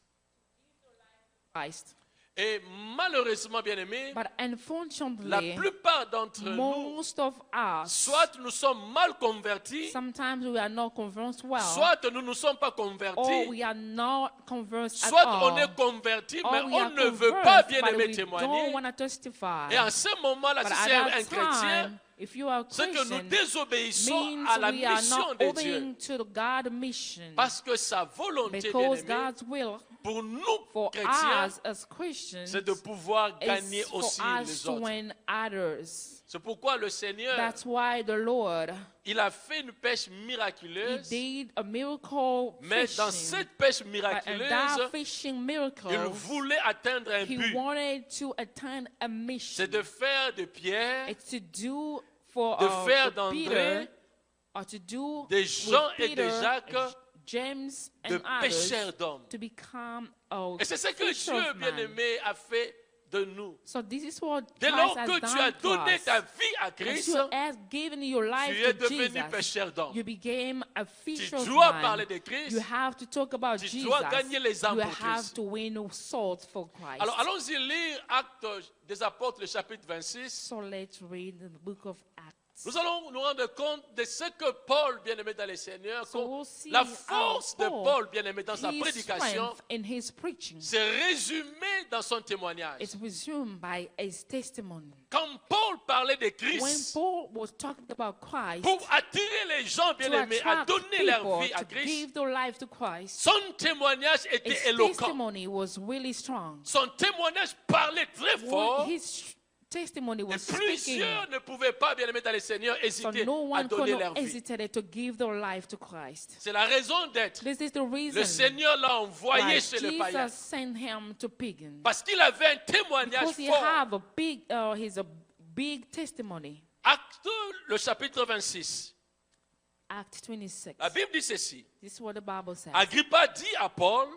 Christ. Et malheureusement, bien aimé, But la unfortunately, plupart d'entre nous, most of us, soit nous sommes mal convertis, sometimes we are not convinced well, soit nous ne sommes pas or convertis, we are not convinced at soit all, on est converti, or mais we on are ne veut pas, convinced, bien but aimé, we témoigner. don't want to testify. Et en ce moment-là, But si at c'est un that chrétien, time, if you are a c'est que nous Christian, désobéissons means à la we are mission not de Dieu. obeying to the God mission. Parce que sa volonté, bien Because aimé, God's will pour nous, for chrétiens, us as Christians c'est de pouvoir gagner is for aussi us les to autres. win others. C'est pourquoi le Seigneur, That's why the Lord, il a fait une pêche He miraculeuse, did a miracle mais dans fishing. cette pêche But in miraculeuse, that fishing il miracle, voulait atteindre un he but. wanted to attain a mission. C'est de faire de Pierre It's to do for de faire for Peter, d'André or to do des with Jean et de Peter, Jacques James de and others pêcheurs d'hommes. to become a Et c'est ce que fisher Dieu, of bien men. aimé, a fait de nous. So this is what Dès lors Christ has que tu as done to donné us. ta vie à As Christ, you have given your life tu es to devenu Jesus, pêcheur d'hommes. you became a Tu fisher of dois men. parler de Christ. You have to talk about Tu Jesus. dois gagner les âmes You pour have Christ. to win souls for Christ. Alors allons-y lire Actes des Apôtres, le chapitre 26. So let's read the book of Acts. Nous allons nous rendre compte de ce que Paul, bien-aimé dans le Seigneur, So we'll see la force de how Paul, bien-aimé dans sa his prédication, strength in his preaching c'est résumé dans son témoignage. is resumed by his testimony. Quand Paul parlait de When Christ, Paul was talking about Christ, pour attirer les gens, to bien-aimés, à attract donner leur people vie à to Christ, give their life to Christ, son témoignage était his éloquent. testimony was really strong. Son témoignage parlait très fort. His testimony Et was speaking, plusieurs ne pouvaient pas, bien-aimés dans le Seigneur, so hésiter no à one donner could leur not vie. hesitate to give their life to Christ. C'est la raison d'être. This is the Le reason Seigneur l'a envoyé why chez les païens. Jesus sent him to pagans. Parce qu'il avait un témoignage Because he fort. have a big, he's a big testimony. Acte, le chapitre 26. Acts 26. La Bible dit ceci. This is what the Bible says. Agrippa dit à Paul,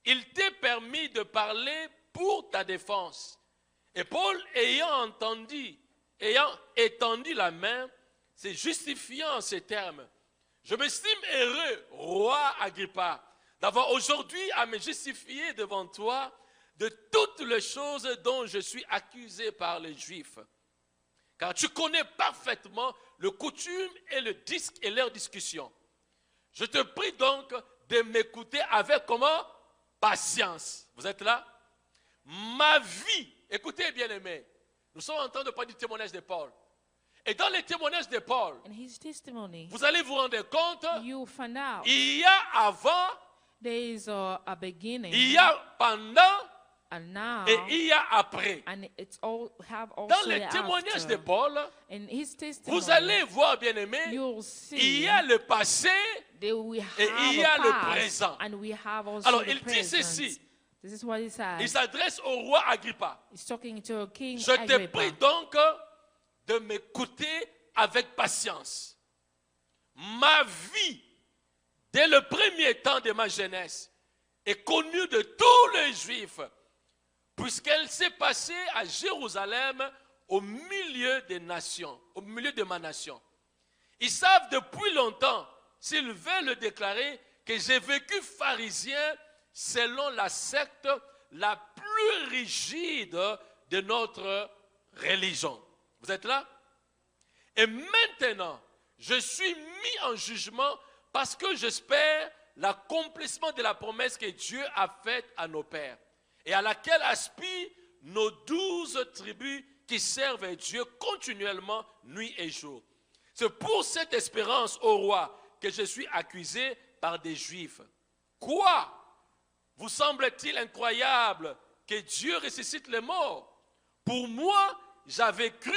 il t'est permis de parler pour ta défense. Et Paul, ayant étendu la main, s'est justifié en ces termes. Je m'estime heureux, roi Agrippa, d'avoir aujourd'hui à me justifier devant toi de toutes les choses dont je suis accusé par les Juifs. Car tu connais parfaitement le coutume et le disque et leur discussion. Je te prie donc de m'écouter avec comment? Patience. Vous êtes là? Ma vie, écoutez bien aimé, Nous sommes en train de parler du témoignage de Paul. Et dans les témoignages de Paul, In his testimony, vous allez vous rendre compte, you find out il y a avant, there is a beginning il y a pendant and now, et il y a après. and it's all have also Dans les the témoignages after. de Paul, In his testimony, vous allez voir, bien-aimés, you'll il see y a le passé. that we et have il y a a le past, présent. and we have also Alors, the il dit present. ceci. This is what he Il says. s'adresse au roi Agrippa. He's talking to King Je te Agrippa. prie donc de m'écouter avec patience. Ma vie, dès le premier temps de ma jeunesse, est connue de tous les Juifs, puisqu'elle s'est passée à Jérusalem au milieu des nations, au milieu de ma nation. Ils savent depuis longtemps, s'ils veulent le déclarer, que j'ai vécu pharisien selon la secte la plus rigide de notre religion. Vous êtes là? Et maintenant, je suis mis en jugement parce que j'espère l'accomplissement de la promesse que Dieu a faite à nos pères et à laquelle aspirent nos 12 tribus qui servent Dieu continuellement, nuit et jour. C'est pour cette espérance, ô roi, que je suis accusé par des Juifs. Quoi? Vous semble-t-il incroyable que Dieu ressuscite les morts? Pour moi, j'avais cru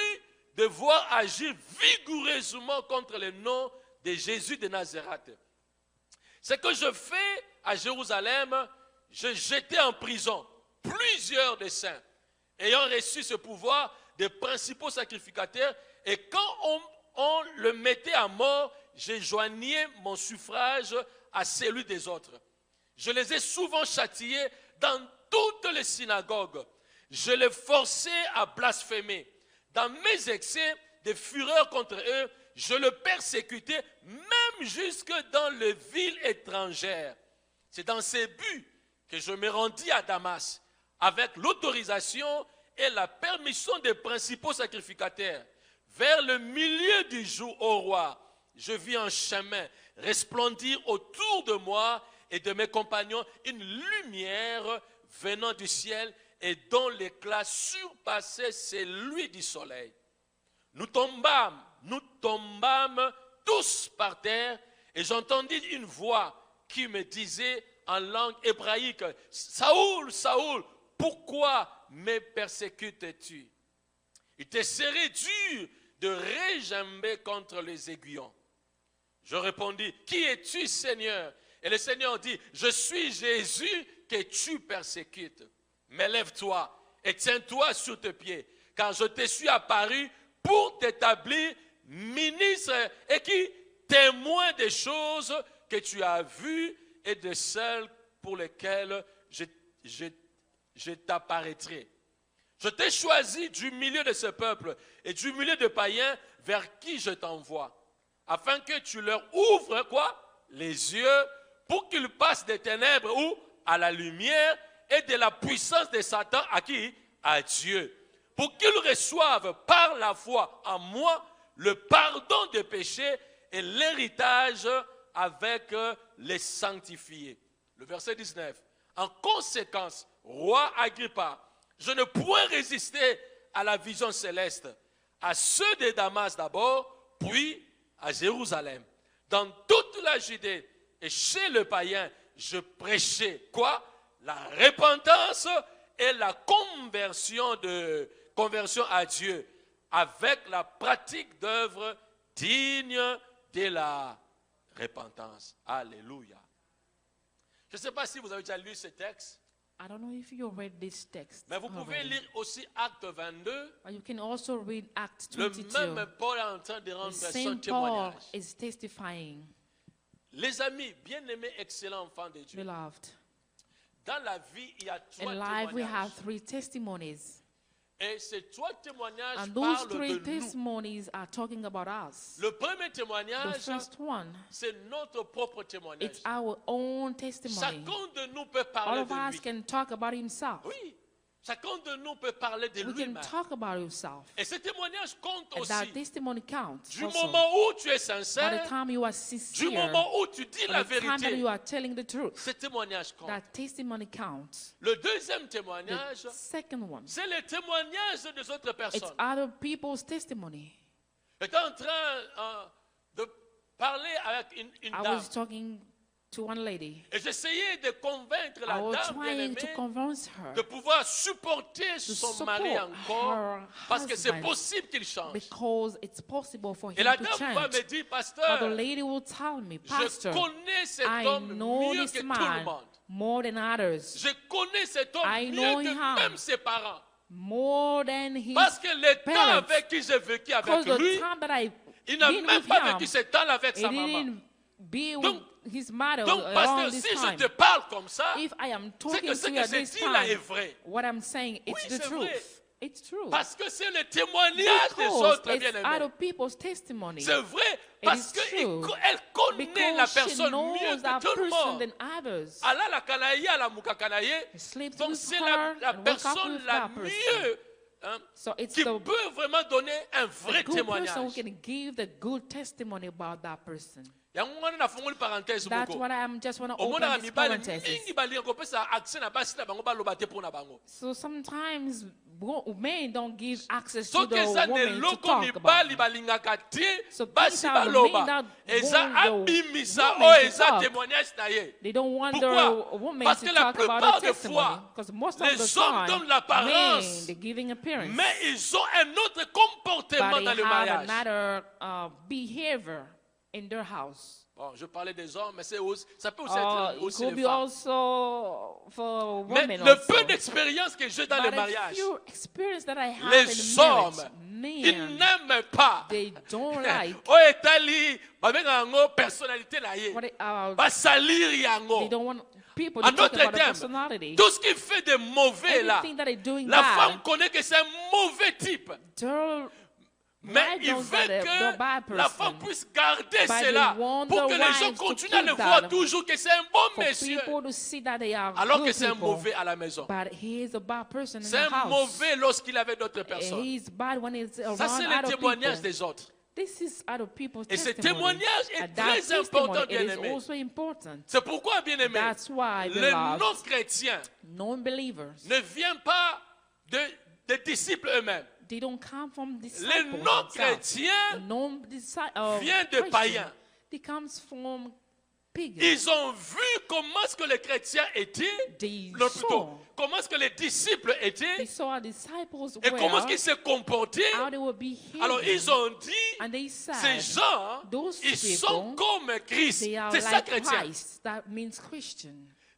devoir agir vigoureusement contre le nom de Jésus de Nazareth. Ce que je fais à Jérusalem, je jetais en prison plusieurs des saints, ayant reçu ce pouvoir des principaux sacrificateurs, et quand on le mettait à mort, je joignais mon suffrage à celui des autres. Je les ai souvent châtiés dans toutes les synagogues. Je les forçais à blasphémer. Dans mes excès de fureur contre eux, je le persécutais même jusque dans les villes étrangères. C'est dans ces buts que je me rendis à Damas avec l'autorisation et la permission des principaux sacrificateurs. Vers le milieu du jour, ô roi, je vis un chemin resplendir autour de moi et de mes compagnons une lumière venant du ciel et dont l'éclat surpassait celui du soleil. Nous tombâmes tous par terre et j'entendis une voix qui me disait en langue hébraïque, « Saoul, Saoul, pourquoi me persécutes-tu » Il te serait dur de réjamber contre les aiguillons. Je répondis, « Qui es-tu, Seigneur ?» Et le Seigneur dit, « Je suis Jésus que tu persécutes. Mais lève-toi et tiens-toi sur tes pieds, car je te suis apparu pour t'établir ministre et qui témoin des choses que tu as vues et de celles pour lesquelles je t'apparaîtrai. Je t'ai choisi du milieu de ce peuple et du milieu de païens vers qui je t'envoie, afin que tu leur ouvres quoi? Les yeux, pour qu'ils passent des ténèbres ou à la lumière et de la puissance de Satan à qui? À Dieu. Pour qu'ils reçoivent par la foi en moi le pardon des péchés et l'héritage avec les sanctifiés. Le verset 19. En conséquence, roi Agrippa, je ne pourrais résister à la vision céleste, à ceux de Damas d'abord, puis à Jérusalem. Dans toute la Judée et chez le païen, je prêchais quoi? La repentance et la conversion à Dieu avec la pratique d'œuvres dignes de la repentance. Alléluia. Je ne sais pas si vous avez déjà lu ce texte. I don't know if you read this text. Mais vous pouvez already. lire aussi Acte 22. But you can also read Acts Le 22. même Paul est en train de The rendre son same Paul témoignage. is testifying, Les amis, bien-aimés, excellents enfants de Dieu. beloved. Dans la vie, il y a trois In life, we have témoignages. 3 testimonies. Et ces trois témoignages And those parlent 3 de nous. testimonies are talking about us. Le premier The témoignage, first one, c'est notre propre témoignage. it's our own testimony. Chacun de nous peut All parler of us de lui. can talk about himself. Oui. Chacun de nous peut parler de We can lui-même. talk about yourself. Et ce témoignage compte And that aussi. testimony counts. Du Also. moment où tu es By the sincère, time you are du sincere, moment où tu dis la by the time that vérité, you are telling the truth, ce témoignage compte. that testimony counts. Le deuxième The témoignage, second one, c'est le témoignage des autres it's personnes. other people's testimony. J'étais en train de parler avec une I dame. was talking to one lady. Et j'essayais de convaincre I la was dame trying to bien-aimée convince her de pouvoir supporter to son mari support encore her parce que c'est husband possible qu'il change. because it's possible for Et him la to dame va change. me dire, But the pasteur, lady will tell me, je Pastor, connais cet I homme know mieux this que tout le man monde. more than others, Je connais cet homme I mieux know que him. même ses parents. more than his Parce que le temps parents. avec qui j'ai vécu avec Because the lui, time that I've il n'a been même with pas him, vécu ce temps-là avec he sa maman. didn't be with Donc- his mother Donc, around pasteur, this si je time. te parle comme ça, If I am c'est talking que ce to you que at je this dis là est time, vrai. what I'm saying, it's Oui, the c'est vrai. truth. It's true. Parce que c'est le témoignage des Because autres it's bien-aimés. other people's testimony. C'est vrai, It parce is qu'elle true. connaît la Because she personne knows mieux that que tout le person monde. than others. Allah la kanaye, ala muka kanaye. Sleeps Donc with c'est her la and wake up personne with la that person. mieux hein, So it's qui the peut vraiment donner un vrai good person who témoignage. can give the good testimony about that person. Yango wana nafungoli parenthèse That's moko. what I am just want to Omona open na this mibali parenthesis. mingi balinga kopesa accès na basi na bango baloba te mpona bango. So sometimes men don't give access to Soki the eza na woman to eloko talk about. mibali balingaka te So basi these are the baloba men that eza want the abimisa woman oyo to eza talk. témoignage na ye. They don't want Pourquoi? the woman Parce to que la talk about plupart the des testimony. fois, Because most of les the hommes time, donnent l'apparence, men, they're giving appearance. mais ils ont un autre comportement But dans they le have mariage. another behavior in their house. Bon, je parlais des hommes, mais ça peut aussi être It aussi could les be femmes. also for Mais women le also. peu d'expérience que j'ai dans But le a mariage, few experience that I have les in marriage, hommes, ils men, n'aiment pas. they don't like Oyo etali babenga yango personnalité na ye. what Basalir they yango. don't want people En to talk d'autres about their termes, personality. tout ce qui fait de mauvais là, Everything that they're doing la femme bad, connaît que c'est un mauvais type. their Mais wife il knows veut that they're que bad la person. femme puisse garder But they cela want pour the que les gens wives to continuent à le keep voir that. toujours que c'est un bon For monsieur. people to see that they are Alors que good c'est un people. mauvais à la maison. But he is a bad person in C'est the un house. mauvais lorsqu'il avait d'autres personnes. He's bad when he's around Ça, c'est le other témoignage people. des autres. This is other people's Et ce testimony. témoignage est And that très testimony, important, it is bien-aimé. also important. C'est pourquoi, bien aimé, That's why, les beloved, non-chrétiens non-believers, ne viennent pas des disciples eux-mêmes. they don't come from Les disciples themselves. non-chrétiens viennent de païens. They comes from pagans. Ils ont vu comment est-ce que les chrétiens étaient, They non, plutôt, saw, comment est-ce que les disciples they étaient saw our disciples et comment est-ce were, qu'ils se comportaient. how they were behaving. Alors ils ont dit, And they ces said, gens, those ils sont people, comme Christ. they are C'est ça like chrétien. Christ. That means Christian.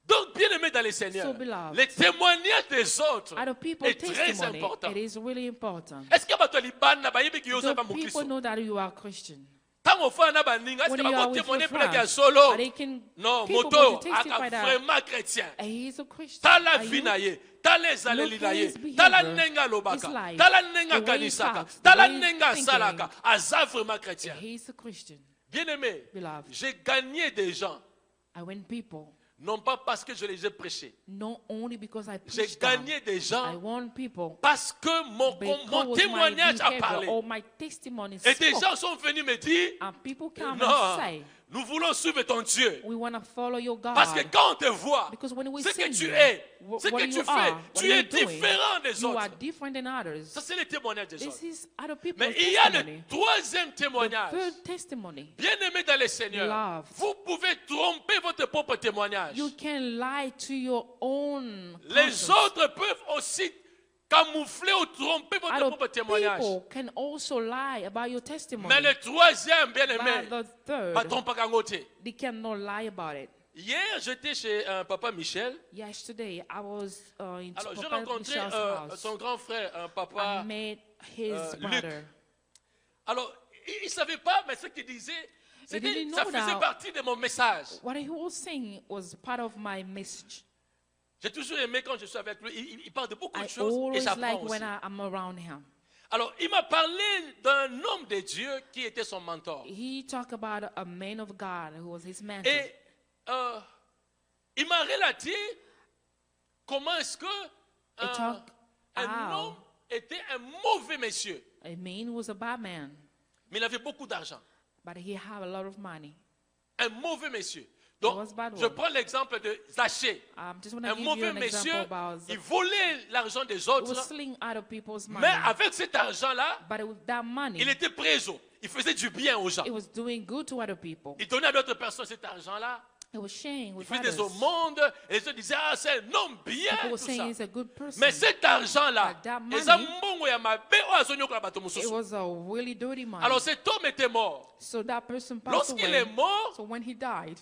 Donc, bien aimé dans les Seigneurs, So beloved, les témoignages des autres Other people's est très testimony, important. it is really important. Est-ce que bato libana bayebi ki yoza The ba people mukristo? know that you are Christian. Tango fa na baninga, est-ce When que you ba are ko with témoigner your pour friends, solo? they can, Non, people moto go to testify aka that vraiment chrétien. he is a Christian. Tala Are vie you? na ye, tala ezaleli Look na at ye, his behavior, tala nenga his lobaka, life, tala nenga the way he kanisaka, talks, the tala way he's nenga thinking. salaka, aza vraiment chrétien. He is a Christian. Bien aimé, Beloved, j'ai gagné des gens, I win people non pas parce que je les ai prêchés. not only because I J'ai preach them. gagné des I gens won people parce que mon because témoignage a my parlé. behavior or my testimony Et des spoke. gens sont venus me dire, And people come non, and say, nous voulons suivre ton Dieu. we want to follow your God. Parce que quand on te voit, Because when we ce que see tu you, es, what ce que you tu fais, are, what tu you're es doing, différent des you are autres. different than others. Ça, c'est le témoignage des autres. This is other people's Mais il y a testimony. le troisième The témoignage. third testimony. Bien-aimé dans le Seigneur, Beloved. vous pouvez tromper votre propre témoignage. You can lie to your own Les conscience. autres peuvent aussi camoufler ou tromper votre Other propre témoignage. people can also lie about your testimony. Mais le troisième, But bien-aimé, the third, pas tromper qu'en they cannot lie about it. Hier, j'étais chez papa Michel. Yesterday, I was in Alors, j'ai Papa rencontré Michel's house. son grand frère, I papa. met his Luc. brother. Alors, il ne savait pas, mais ce qu'il disait, didn't ça know faisait that. partie de mon message. What he was saying was part of my message. J'ai toujours aimé quand je suis avec lui. Il parle de beaucoup I de choses et always j'apprends like aussi. when I'm around him. Alors, il m'a parlé d'un homme de Dieu qui était son mentor. He talked about a man of God who was his mentor. Et il m'a relaté comment est-ce que He talked un homme était un mauvais monsieur. A man was a bad man, Mais il avait beaucoup d'argent. but he had a lot of money. Un mauvais monsieur. Donc, was bad je one. prends l'exemple de Zachée. Just want to Un give you mauvais an example monsieur, about il volait l'argent des he was autres. stealing other people's money. Mais avec cet argent-là, But with that money, il était présent. Il faisait du bien aux gens. it was doing good to other people. Il donnait à d'autres personnes cet argent-là. It was sharing Il with faisait des others. aumônes. Et les autres disaient, ah, c'est un homme bien. People were Tout saying ça. he's a good person. Mais cet argent-là, But that il It was a really dirty money. alors cet homme était mort. So that person passed Lorsqu'il away. est mort, So when he died,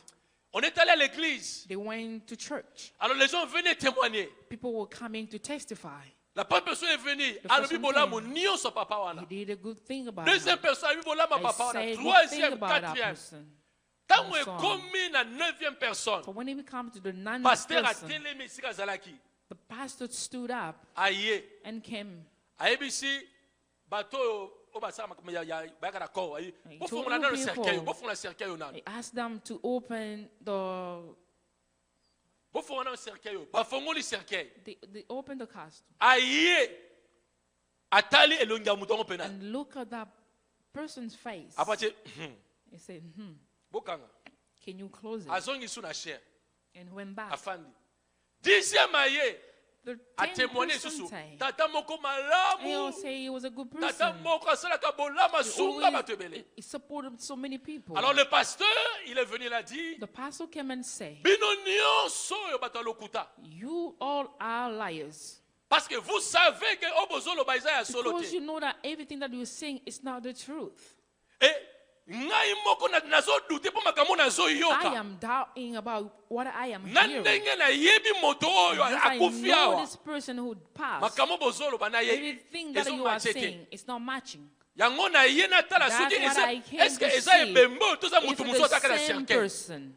on est allé à l'église. they went to church. Alors les gens venaient témoigner. People were coming to testify. La première personne est venue. The Alors, first Bibola, one mon came. nion, son papa, He wana. did a good thing about Deuxième it. personne, Bibola, ma I papa, say wana. a good thing Troisième, about that quatrième. person. Quand on est Son. commis la neuvième personne, So when it comes to the ninth pasteur a person, télémé ici à Zalaki. the pastor stood up Aïe. and came. ABC, bateau, au bassin, il y a d'accord. He Au fond, told on a dans le the cercueil. people. Au fond, on a le cercueil. He asked them to open Au fond, on a le cercueil. Au fond, on a le cercueil. they opened the casket Aïe. Atali et l'onga mouton au pénal. and look at that person's face. Après, He said, Bokanga. can you close it? Azongi sous la chair. And went back. Afandi. Dixième aïe. The A 10th témoigné person sous. say, Tata moko he will malamu. say he was a good Tata person. moko asalaka bolama He sunga always- batebele. he supported so many people. Alors le pasteur, il est venu, il a dit, The pastor came and said, bino nyonso yo bato ya lokuta. you all are liars. Parce que vous savez que obozolo baiza ya solo Because te. you know that everything that you're saying is not the truth. Et ngai moko nazo dute po makambo nazo I yoka. am doubting about what I am Na hearing. ndenge na yebi moto oyo Because I akufi know awa. this person who passed. Makambo bozolo bana ye. Everything that you are saying is not matching. Yango na ye na tala That's soki what I came est-ce que to eza see. ebembo to za If mutu muso the ataka na same cercueil. person,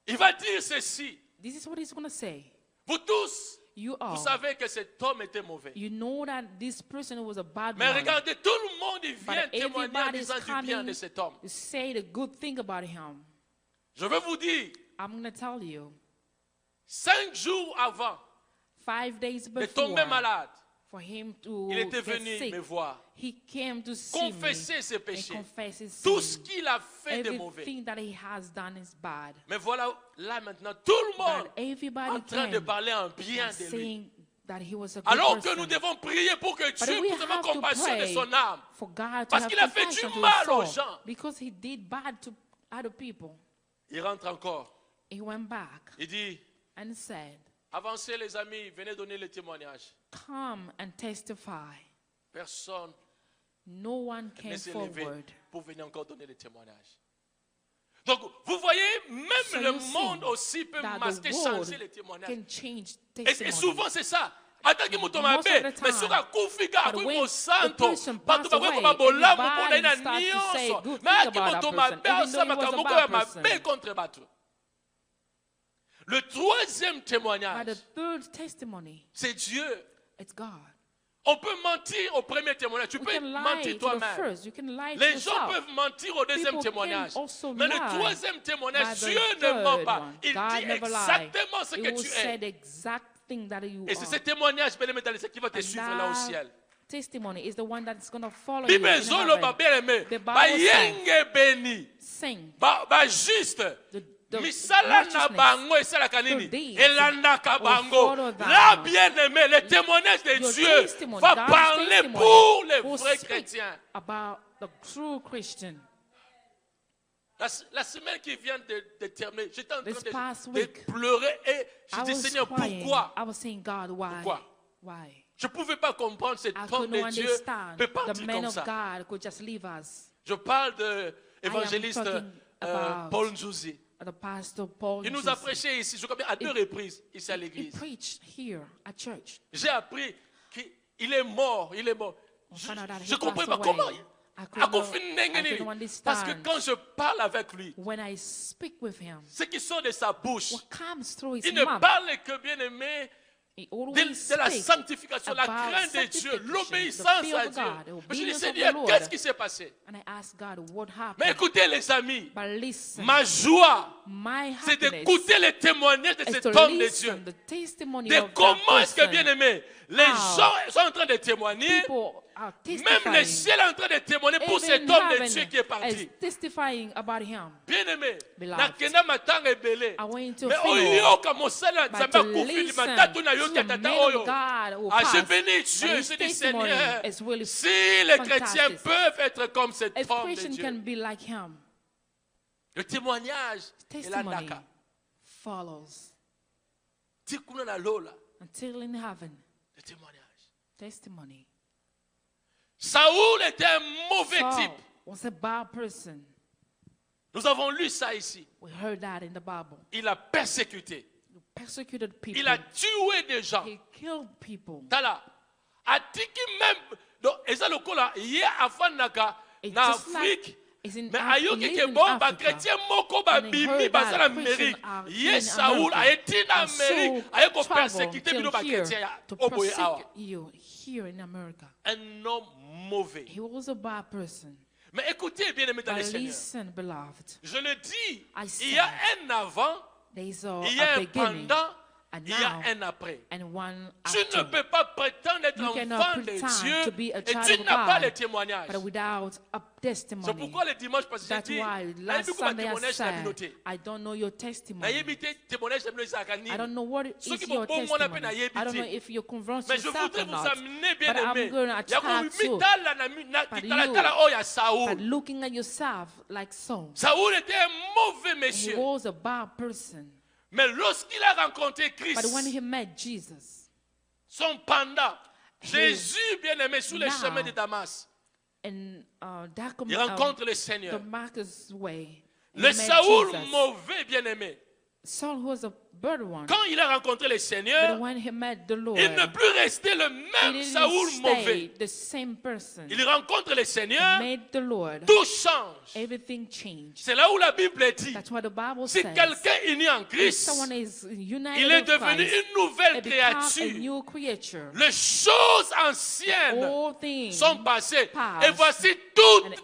Il va dire ceci. this is what he's going to say. Vous tous, You vous all, savez que cet homme était mauvais. you know that this person was a bad Mais man. regardez, tout le monde il vient But témoigner en everybody's disant du bien coming de cet homme. to say the good thing about him. Je veux vous dire, I'm going to tell you, 5 jours avant 5 days de tomber before, malade, for him to il était get venu sick, me voir, he came to see confesser me ses and péchés. confess his Tout ce sin. qu'il a fait de mauvais. Everything that he has done is bad. Mais voilà, là maintenant, tout le monde But everybody en train de came parler en bien and de lui. saying that he was a good Alors que person. nous devons prier pour que But Dieu we puisse avoir have to compassion de pray son âme. for God to Parce have qu'il a fait compassion du to mal his aux soul, gens. because he did bad to other people. Il rentre encore. He went back Il dit, and said, avancez les amis, venez donner le témoignage. come and testify. Personne No one ne came s'est levé forward. pour venir encore donner le témoignage. Donc, vous voyez, même So le you see monde aussi peut that masquer, the changer world les témoignages. can change Et testimony. souvent, c'est ça. Ataki muto mabe, Most of the mais time. soka kufika But akui when mo the santo. person Batu passed bakwe away, koma bolamu mpona ina everybody starts to say nyonso. good Mais thing aki about muto that mabe person, even though he asama was a kamoko bad ya person. mabe contre batu. Le troisième But témoignage, the third testimony, c'est Dieu. it's God. On peut mentir au premier témoignage. Tu You peux can lie mentir to the toi-même. first. You can lie to Les gens yourself. peuvent mentir au deuxième People témoignage. can also Mais le lie troisième témoignage, by the Dieu ne ment third pas. one. Il God dit never lies. exactement ce He que will tu say es. the exact thing that you Et c'est ce are. témoignage, bien aimé, dans les qui va te And suivre là au that ciel. testimony is the one that's going to follow you Bible in zolo ba heaven. bien aimé. The Bible Ba yenge béni. Sing Ba juste. the Misala na righteousness bango esalaka nini? to thee Elandaka will bango. follow them. Là, bien aimé, le témoignage de Your Dieu testimony, va God's parler testimony pour les will vrais speak chrétiens. about the true Christian. La semaine qui vient de terminer, j'étais en This train past de week, pleurer et je I dis was Seigneur, crying. pourquoi? I was saying, God, why? Pourquoi? Why? Je ne pouvais pas comprendre cet I homme couldn't de Dieu understand peut the partir man comme of ça. God could just leave us. Je parle de l'évangéliste talking about Paul Nzouzi. The pastor Paul, Il nous a Nzouzi, prêché ici, je crois bien à 2 reprises, ici à he l'église. preached here at church. J'ai appris qu'il est mort, il est mort. On found out that he Je ne comprenais pas passed comment. away. I couldn't Parce que understand. quand je parle avec lui, When I speak with him, ce qui sort de sa bouche, what comes through his il ne mouth, parle que bien aimé He always de la speaks sanctification, la about crainte de Dieu, sanctification, l'obéissance the fear à of Dieu. God, the Je dis, obedience of Seigneur, the Lord. qu'est-ce qui s'est passé? And I asked God, what happened? Mais écoutez les amis, But listen, ma joie, my c'est happiness d'écouter les témoignages de is cet to homme de Dieu. listen the testimony De of that comment est-ce que, person. bien aimé, les How gens sont en train de témoigner, People are même le testifying. ciel est en train de témoigner pour Even cet homme de heaven Dieu qui est is parti. testifying about him. Bien aimé, Beloved, nakenda matanga ebele. I went to Mais Philo, oyoka mosala but nzambe to akufili listen matatu na to yoki the atata man oyo. of God who Ah, je passed. bénis But Dieu, his je dis testimony Seigneur, is really si les chrétiens fantastic. peuvent être comme cet If homme de Christian Dieu, can be like him, le témoignage est là testimony naka. follows Tikuna na lola, until in heaven. le témoignage. Testimony. Saoul était un mauvais Saul type. was a bad person. Nous avons lu ça ici. We heard that in the Bible. Il a persécuté. He persecuted people. Il a tué des gens. He killed people. Tala. Atiki même. Donc, et ça le coup là, hier avant naka, It's na just like Afrique. it's in Mais Africa, ayoki live ke in bon, ba Africa. chrétien moko ba And they bimi heard ba sala that Amérique. Christian are Hier in Saoul a America. été en And so Amérique, a ko travel persécuter till bino ba here chrétien ya to oboye awa. persecute you here in America. Un homme mauvais. He was a bad person. Mais écoutez bien aimé dans le But Seigneur. listen, beloved, Je le dis, I il y a said, un avant, there's il y a a un beginning pendant, and il y a now un après. and one Tu ne after. peux pas prétendre être You cannot enfant de pretend Dieu to be a et child tu of n'as pas God, les témoignages. but without a C'est testimony. pourquoi le dimanche passé, j'ai That's dit, why nayebi last ko ba Sunday I témoignage na said, binoté. I don't know your testimony. Nayebi te témoignage na bino ezalaka nini. I don't know what Ceux is qui your vont pour moi na pe testimony. nayebi I don't know te. if you converse Mais je yourself voudrais or vous not. amener bien But I'm aimé. going to Ya ko try to. mitala na But kitala oya But Saoul. looking at yourself like Saul, Saoul était un mauvais he monsieur. was a bad person. Mais lorsqu'il a rencontré Christ, But when he met Jesus, son pendant, Jésus bien-aimé sur les now, chemins de Damas, in il rencontre le Seigneur. Damascus way, he Le met Saoul Jesus. mauvais bien-aimé, Saul was a bad one. quand il a rencontré le But Seigneur, when he met the Lord, il ne peut rester le he même didn't Saoul mauvais. stay the same person. Il rencontre le Seigneur, Met the Lord, tout change. everything changed. C'est là où la Bible dit, That's what the Bible si says. quelqu'un est né en If Christ, someone is united il est with devenu Christ, une nouvelle they become a créature. new creature. Les choses anciennes All things sont passées. past. Et voici toutes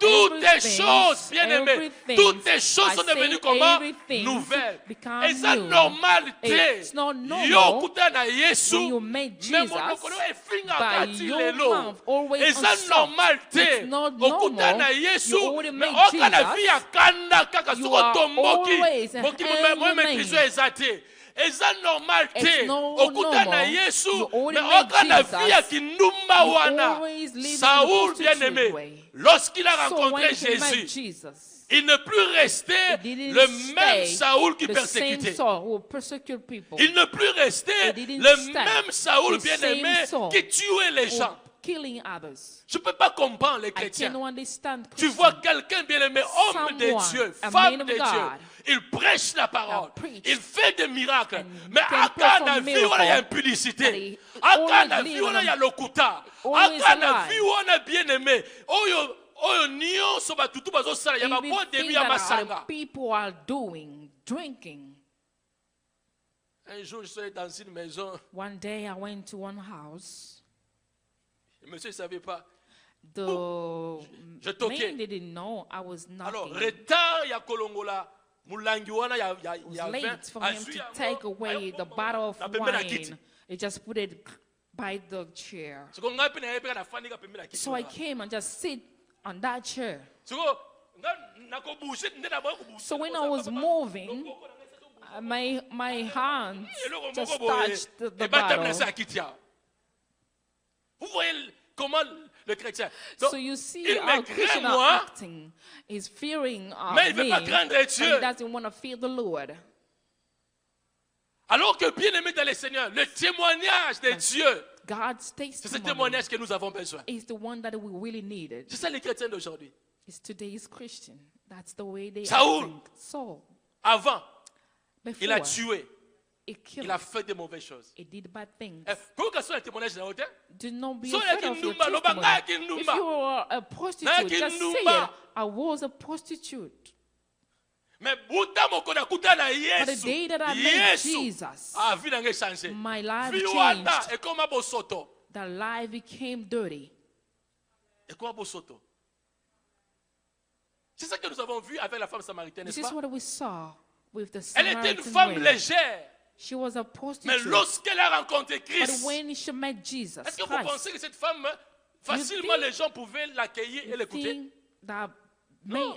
And les choses, bien aimées, everything, toutes les choses I sont say devenues comment? everything Nouvelles. become Et ça, new. normalité. It's not normal Yo, kuta na Yesu. when you meet Mais Jesus, mon lokolo efinga by kati your lelo. mouth always Et ça, unstopped. normalité. It's not Okuta na normal. Yesu. You already Mais met oka na Jesus. vie ya kanda kaka You soko are tomboki. always a Boki hand moi remain. maîtrise eza te. eza normal te It's no okuta na normal. Yesu You already mais met oka na Jesus. vie ya kindumba You wana. always live in Saoul the bien prostitute aimé way. lorsqu'il a So when rencontré he met Jésus Jesus, il ne plus resté he didn't le même stay Saoul qui the persécutait. same Saul who persecute people. Il ne plus resté He didn't le stay même Saoul the bien-aimé same Saul qui tuait les gens. Killing others. Je ne peux pas comprendre les I chrétiens. can understand Tu Christians. vois quelqu'un bien-aimé, homme de Someone, Dieu, a femme man of de Dieu. God, Il prêche la parole. preach, Il fait des miracles. and Mais can à perform quand vie, on a miracle, impudicité. but he À always quand live vie, on a in lokuta. À always quand alive. vie, on a bien-aimé. Oyo nyonso batutu bazosala ya ba bon Everything début ya that masanga. other people are doing, drinking. Un jour, je suis dans une maison. One day I went to one house. Le monsieur ne savait pas. The Je toquais. man didn't know I was Alors, knocking. retard ya kolongola. Mulangi wana ya It was vin. late for him to take away the bottle of Na pembeni ya kiti. wine. He just put it by the chair. Siko ngai pe na yepeka na fandika pembeni ya kiti. So I came and just sit on that chair. Siko nakobushe nde na bakobushe. So when I was moving, my hands just touched the bottle. Vous voyez comment le chrétien. So you see il how me Christian craint are moi, acting is fearing of mais il ne me, veut pas craindre and Dieu. he doesn't want to fear the Lord. Alors que bien aimé dans le Seigneur, le témoignage de Dieu, God's c'est ce testimony témoignage que nous avons besoin. is the one that we really needed. C'est ça les chrétiens d'aujourd'hui. It's today's Christian. That's the way they Saul. think. Saul, Avant, before, il a tué, he killed, il a fait de mauvaises choses. he did bad things. Pour que ce soit un témoignage de la hauteur, Do not be So afraid like of your Ndumba, no testimony. banga like If Ndumba. you are a Like prostitute, just say Ndumba. it. I was a prostitute. Mais buta moko na kuta na But the Yesu. day that I met Yesu. Jesus, Ah, vie na nge changer. my life Vie wata changed. e koma bosoto. The life became dirty. Et koma bosoto. C'est ça que nous avons vu avec la femme samaritaine, This n'est-ce is pas? what we saw with the Elle était une Samaritan femme woman. légère. She was a Mais prostitute. lorsqu'elle a rencontré But Christ, when she met Jesus est-ce que vous Christ, pensez que cette femme, facilement les gens pouvaient l'accueillir et l'écouter? think that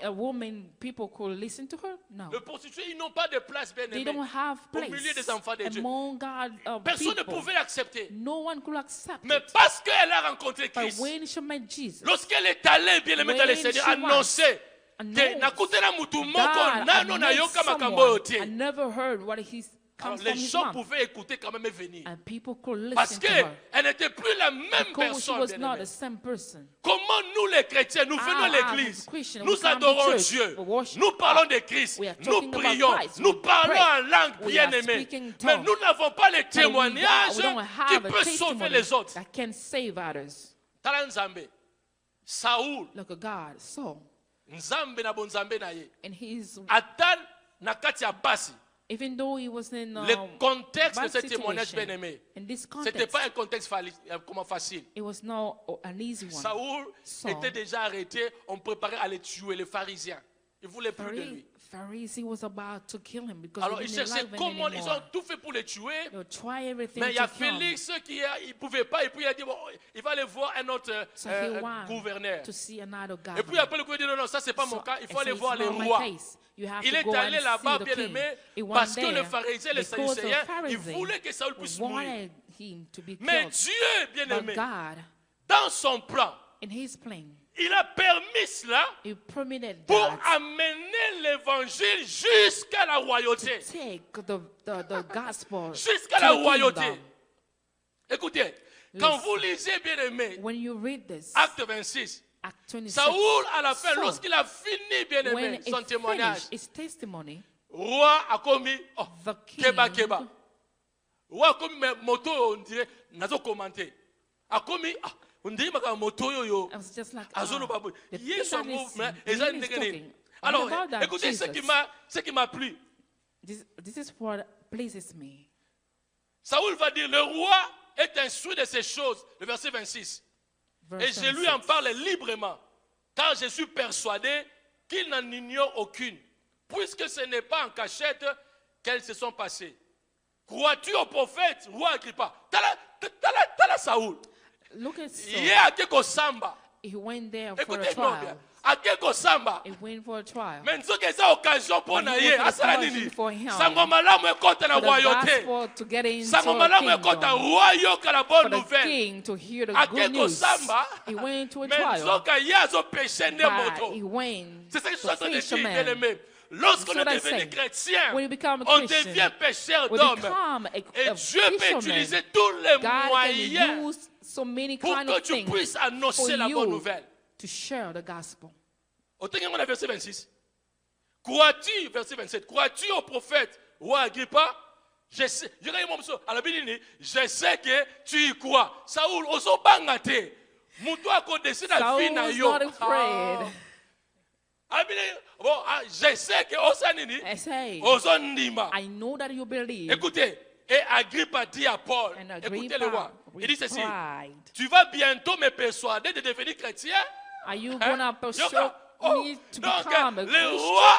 a woman, people could listen to her? No. Les prostituées, ils n'ont pas de place, bien They aimé. don't have Au milieu des place enfants de Dieu. among God Personne ne people. pouvait l'accepter. No one could accept Mais it. parce qu'elle a rencontré But Christ, when she met Jesus, lorsqu'elle est allée, bien aimé, dans le When Seigneur, she annoncer que announced nakutana mutu moko God nano na met yoka makambo oyo someone. te. I never heard what he Alors comes les from his gens mouth. pouvaient écouter quand même et venir. And people could Parce listen to her. qu'elle n'était plus la même Because she personne. was bien not aimé. the same person. Comment nous les chrétiens, nous venons à l'église, Christian, nous we come to adorons church, Dieu, we worship nous parlons God. de Christ, We are nous talking about prions, Christ, nous we parlons pray, en langue we bien are aimée. speaking in Mais tongues. nous n'avons pas les But témoignages we don't qui have a peuvent sauver testimony les autres. that can save others. Tala Nzambe, Saoul, Look at God. So, Nzambe na bonzambe na ye. and he's, Atan na kati ya basi. even though he was in Le contexte de bad ce témoignage situation, bien aimé, in this ce n'était context, pas un contexte comment facile. it was not an easy one. Saoul So, était déjà arrêté, on préparait à le tuer, les pharisiens. Ils ne voulaient plus de lui. Pharisee was about to kill him because Alors he ils didn't cherchaient like him comment, ils anymore. ont tout fait pour le tuer. They'll try everything Mais il y a to kill him. Félix qui ne pouvait pas, et puis il a dit, bon, il va aller voir un autre So he wanted gouverneur. to see another Et puis governor. après le gouverneur dit, non, non, ça c'est pas mon cas, il faut and aller so voir it's les not my rois. case. You have Il to est go allé and là-bas, see the bien king. aimé, He went parce que there les pharisiens et les because the sadducéens, ils Pharisees voulaient que Saoul puisse mourir. wanted him to be Mais killed. Dieu, bien But aimé, God, dans son plan, in his plan, il a permis cela he permitted pour that amener l'évangile jusqu'à la royauté. to take the gospel Jusqu'à to la the royauté. kingdom. Écoutez, quand Listen. vous lisez, bien aimé, When you read this, Acte 26, Act 26, Saoul, à la fin, Saul, lorsqu'il a fini, bien when aimé, he son témoignage, finished his testimony, roi a commis, oh, the king keba keba. Roi a commis, mais moto, on dirait, nazo commenté. A commis, ah, on dirait, ma moto yo. I was just like, Azolo babu. the thing Yes, that is really talking. Alors, What about that écoutez ce Jesus? qui m'a plu. This is what pleases me. Saoul va dire, le roi est instruit de ces choses, le verset 26. Et Verse je lui en 26. parle librement, car je suis persuadé qu'il n'en ignore aucune, puisque ce n'est pas en cachette qu'elles se sont passées. Crois-tu au prophète, roi Agrippa? Tala Saoul. Look at Saul. Yé akeko samba. He went there for a Écoutez-moi bien. trial. Akeko samba. He went for a trial. Mais nzoki eza occasion pour na But ye it was an asala occasion nini? for him. Sango malamu ekota na For the royauté. gospel to get into Sango a malamu ekota kingdom. roi yoka la For bonne the nouvelle. king to hear the Akeko good news. samba. He went to a Mais trial. nzoka ye azo péché nde But moto. he went C'est ça que je suis to en train de dire, fisherman. bien aimé. Lorsqu'on That's est what I devenu say. chrétien, When you become a on Christian, devient pécheur we d'hommes. become Et a Dieu peut fisherman. utiliser tous les God can moyens use so many pour kind que of tu things puisses for annoncer la bonne you nouvelle. to share the gospel. Autant qu'on a verset 26. Crois-tu, verset 27, crois-tu au prophète, roi Agrippa? Je sais, je sais que tu y crois. Saoul, oso bangate. Muto akodesi na Saul vie na was yo. not afraid. Bon, je sais que osanini, I say, oso ndima. I know that you believe. Écoutez, et Agrippa dit à Paul, And écoutez-le voir, Agrippa il dit ceci, replied, tu vas bientôt me persuader de devenir chrétien? are you Hein? gonna persuade Yoka, oh, me to donc, become a le Christian? roi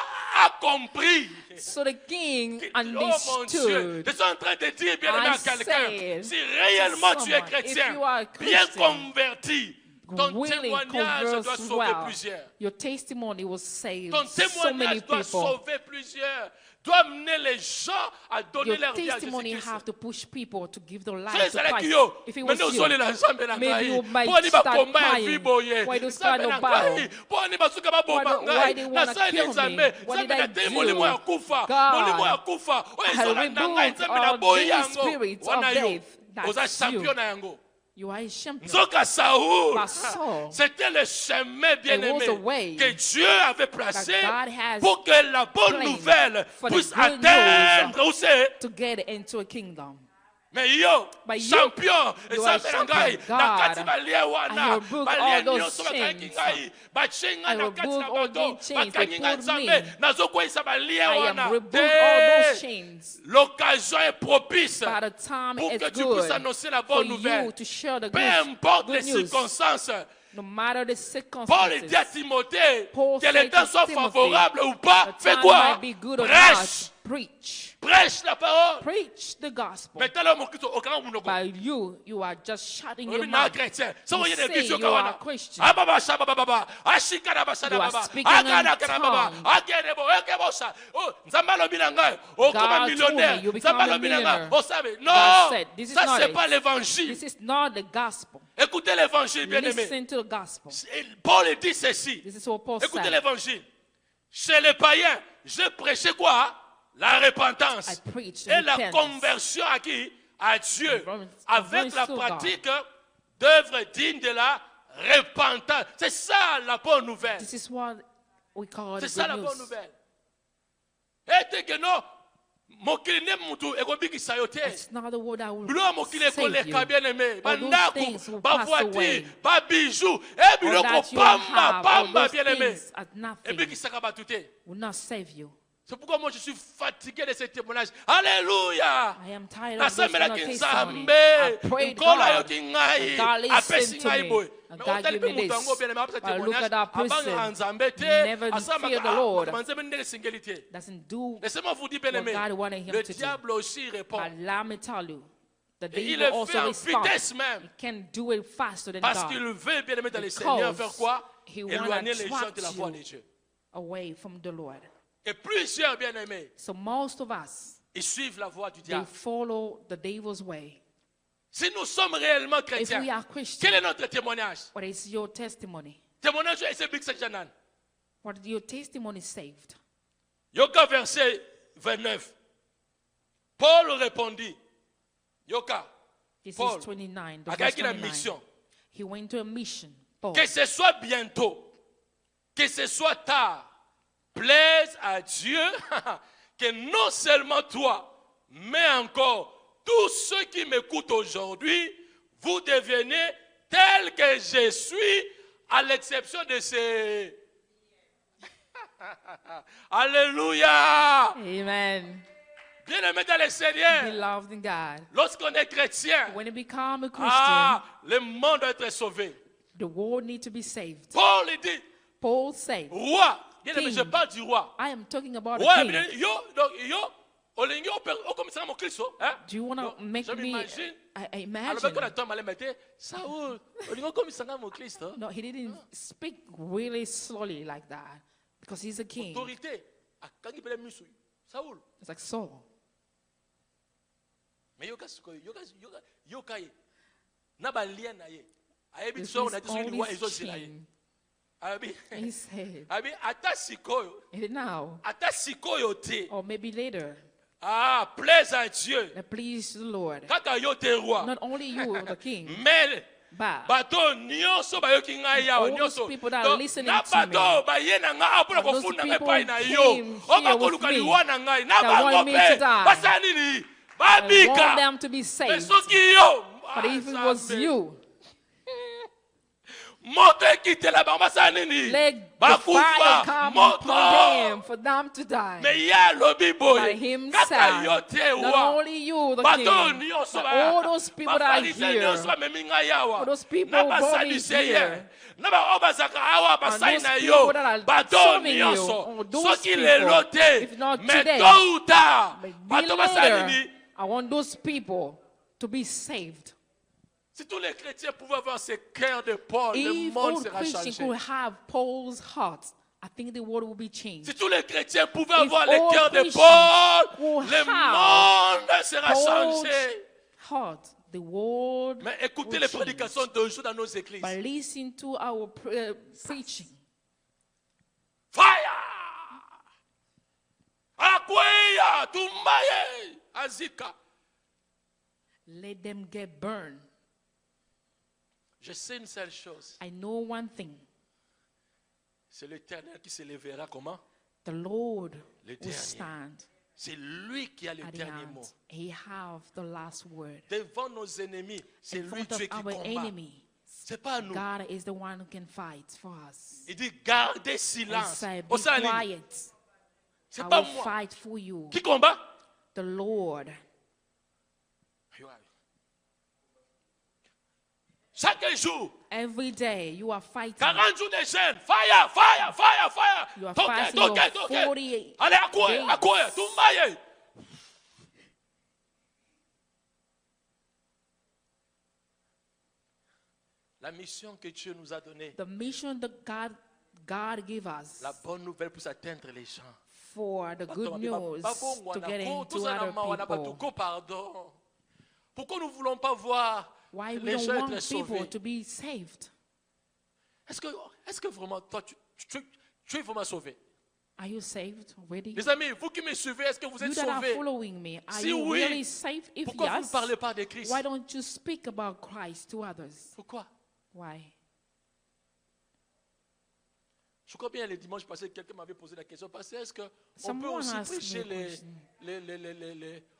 a compris. So the king Oh mon Dieu, understood. je suis en train de dire bien aimé I à quelqu'un, said si réellement tu es someone, chrétien, if you are a bien Christian, converti, ton really témoignage doit converse sauver well, plusieurs. your testimony will save Ton so many témoignage doit people. sauver plusieurs, doit amener les gens à donner Your leur vie à testimony Jésus-Christ. have to push people to give their So life to ezalaki Christ. yo If it was mende ozoli na you, nzambe na maybe you ngai might mpo ani start bakomba ya crying. vi boye Why do you start nzambe no na battle? ngai mpo ani basuka baboma Why ngai they wanna nasali kill me? nzambe What did nzambe I nateli do? molimo ya kufa God, molimo ya kufa oyo I ezolanda ngai rebuke nzambe all naboyi these yango spirits wana of yo death. That's oza you. champion na yango. You are a champion. Nzoka Saoul, But Saul, c'était le chemin bien it was aimé a way que Dieu avait placé that God has pour que la bonne planned nouvelle for the puisse good atteindre où c'est. to get into a kingdom. Mais yo, But you, champion, you are champion, champion, God. nakati balie wana, I rebuke balie all those nyonso bakangi chains. ngai, bachenga I nakati rebuke na all bato, these chains they bakangi ngai put nzambe, me. nazokwesa balie I wana. am rebuke all those chains. L'occasion est propice By the time pour que it's tu puisses good annoncer la for bonne nouvelle. you to share the Peu importe les good news. circonstances, No matter the Paul dit à circumstances, Timothée, Paul que les said temps to soient Timothy, favorables ou pas, the fais time quoi? might be good or Prêche. not, preach. Prêche la parole. Preach the gospel. Mais tel homme qui au grand monde. By you are just shutting your On est mouth. chrétien. Ça You vous y est say des you are a Christian. Ah baba shaba baba. Ashikara basada You are baba. speaking in Agana kana baba. tongues. Agerebo ekebosa. Oh, nzambalo binanga. Oh, comme un God millionnaire. told me you become a Nzambalo binanga. millionaire. Oh, savez. God Non. said, this is Ça not c'est it. pas l'évangile. This is not the gospel. Écoutez l'évangile, bien-aimé. Listen to the gospel. Paul dit ceci. This is what Paul Écoutez said. l'évangile. Chez les païens, je prêchais quoi? La repentance. I preach Et la repentance. conversion à qui? À Dieu. Avec la Conversion to God. pratique d'œuvres dignes de la repentance. C'est ça la bonne nouvelle. This is what we call C'est the ça good la bonne news. nouvelle. Et que non, mokili ne mutu ekobikisa yo te. It's not the word that will Bilo mokili save ekoleka you. bien aimé. All those Bandaku, things will pass away. bavoiture, babijou. Et bilo All ko that you pamba, have, all pamba those bien aimé. things are nothing, Ebikisaka batu te. will not save you. C'est pourquoi moi je suis fatigué de ces témoignages. Alléluia. I am tired of this Nasamelaki testimony. nzambe. I prayed Nkola God. yoki ngai. God Apesi listened to ngai me. boy. And Mais God otali gave pe me mutu this. yango bien aimé apesa But look témoignage. at that Abanga person. nzambe te. Never Asama fear the ka Lord. manzembe ndele singeli te. Doesn't do Laissez-moi vous dire bien what aimé. God wanted him Le to do. diable aussi répond. But let me tell you, the Et il devil le fait also en responds. vitesse même. He can do it faster than Parce God. qu'il veut bien aimé dans le Seigneur faire quoi? He wanna Éloigner les gens attract de la voie de you. Dieu. Away from the Lord. Et plusieurs bien aimés, So most of us, ils suivent la voie du they diable. follow the devil's way. Si nous sommes réellement If we chrétiens, are Christians, quel est notre témoignage? what is your testimony? Témoignage est ce big janan. What is your testimony saved? Yoka verset 29. Paul répondit. Yoka. This Paul, is 29. The a verse quelqu'un la 29. mission. He went to a mission. Paul. Que ce soit bientôt, que ce soit tard, plaise à Dieu que non seulement toi, mais encore tous ceux qui m'écoutent aujourd'hui, vous devenez tels que je suis, à l'exception de ces... Alléluia! Amen. Bien-aimé dans le Seigneur, Beloved in God. lorsqu'on est chrétien, When you become a Christian, le monde doit être sauvé. the world needs to be saved. Paul il dit, Paul said, roi, bien-aimé, King. je parle du roi. I am talking about Ouais, a king. bien, yo, olingi okomisa mon Kristo, hein? Do you want to make je me m'imagine. I Alors imagine? quand on attend malais mette, Saoul, olingi okomisa mon Kristo. No, he didn't speak really slowly like that because he's a king. Autorité, akangi pele misu. Saoul. It's like Saul. Mais yoka ye. Na ba lien na ye. Ayebi This so is na tiso all ni wa his ezo zila ye. chain. Abi. He said, Abi ata sikoyo. now Ata sikoyo te. or maybe later, Plaise à Dieu. please the Lord. Kaka yo te roi. Not only you, the king, Mais but bato nyonso bayoki ngai yawa all those nyonso people that are listening na to me, bato baye na ngai apona and those kofunda ngai people pai na came yo here obakoluka with me liwa na ngai na that bango want me to mpe die. basala nini I want babika them to be mais saved. soki yo But if it was Nzambe, you, moto ekitela bango basala nini let the bakufa fire come moto upon them for them to die. mais ye alobi By boye kaka himself, yo te not wa only you, the bato king, nyonso but all those people that are bafarisien here, nyonso bamemi ngai awa all those people na brought me basadiseye here, na baoyo bazaka awa and basali those na people yo that are bato serving you, nyonso or those soki people, lelo te if not mais today, tôt ou tard but bato basali later, nini I want those people to be saved. si tous les chrétiens pouvaient avoir ce cœur de Paul le If monde all sera Christians changé could have Paul's heart, I think the world will be changed. si tous les chrétiens pouvaient If avoir le all cœur de Christians Paul could le have monde sera Paul's changé heart, the world mais écoutez will les change. prédications d'aujourd'hui dans nos églises By listening to our preaching. fire akweya tumbaye azika Let them get burned. je sais une seule chose I know one thing. c'est l'Éternel qui se lèvera comment The Lord Le will dernier. stand c'est lui qui a le at the dernier end, mot. he have the last word. Devant nos ennemis, c'est In lui front Dieu of qui our combat. enemy, C'est pas nous. God is the one who can fight for us. Il dit gardez And silence. say, be Au sein de la ligne. quiet. C'est I pas will moi. fight for you. Qui combat? The Lord. Chaque jour, Every day you are fighting. 40 jours de jeûne. Fire, fire, fire, fire. You are Toquez, fighting your toquez, toquez. 48 Allez, à courir, à courir. Tout maille. La mission que Dieu nous a donnée, The mission that God gave us la bonne nouvelle pour atteindre les gens. for the good news to get into other people. Pardon. Pourquoi nous ne voulons pas voir Why we les don't gens want être people sauvés? to be saved? Est-ce que vraiment, toi, tu es vraiment sauvé? Are you saved already? Les amis, vous qui me suivez, est-ce que vous You êtes that are sauvés? following me, are Si you oui, really saved? If Pourquoi vous ne yes, parlez pas de Christ? why don't you speak about Christ to others? Pourquoi? Why? Je crois bien, les dimanches passés, quelqu'un m'avait posé la question. Parce que est-ce qu'on peut Someone aussi asked me prêcher a question.